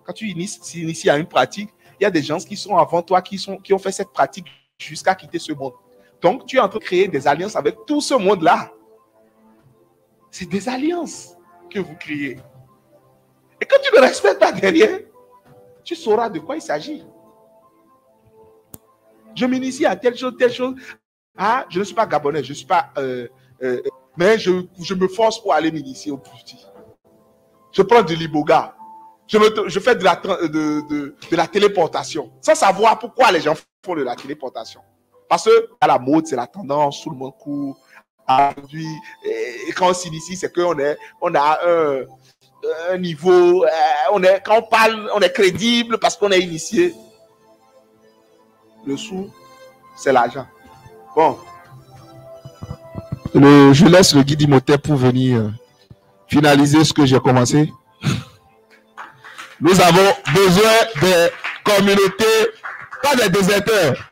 Quand tu inities à une pratique, il y a des gens qui sont avant toi, qui ont fait cette pratique jusqu'à quitter ce monde. Donc, tu es en train de créer des alliances avec tout ce monde-là. C'est des alliances que vous créez. Et quand tu ne respectes pas derrière, tu sauras de quoi il s'agit. Je m'initie à telle chose, telle chose. Ah, je ne suis pas gabonais, je ne suis pas... mais je me force pour aller m'initier au petit. Je prends du liboga. Je fais de la téléportation. Sans savoir pourquoi les gens font de la téléportation. Parce que à la mode, c'est la tendance, tout le monde court. Et quand on s'initie, c'est qu'on a un niveau, quand on parle, on est crédible parce qu'on est initié. Le sou, c'est l'argent. Bon. Je laisse le guide Imhotep pour venir finaliser ce que j'ai commencé. Nous avons besoin des communautés, pas des déserteurs.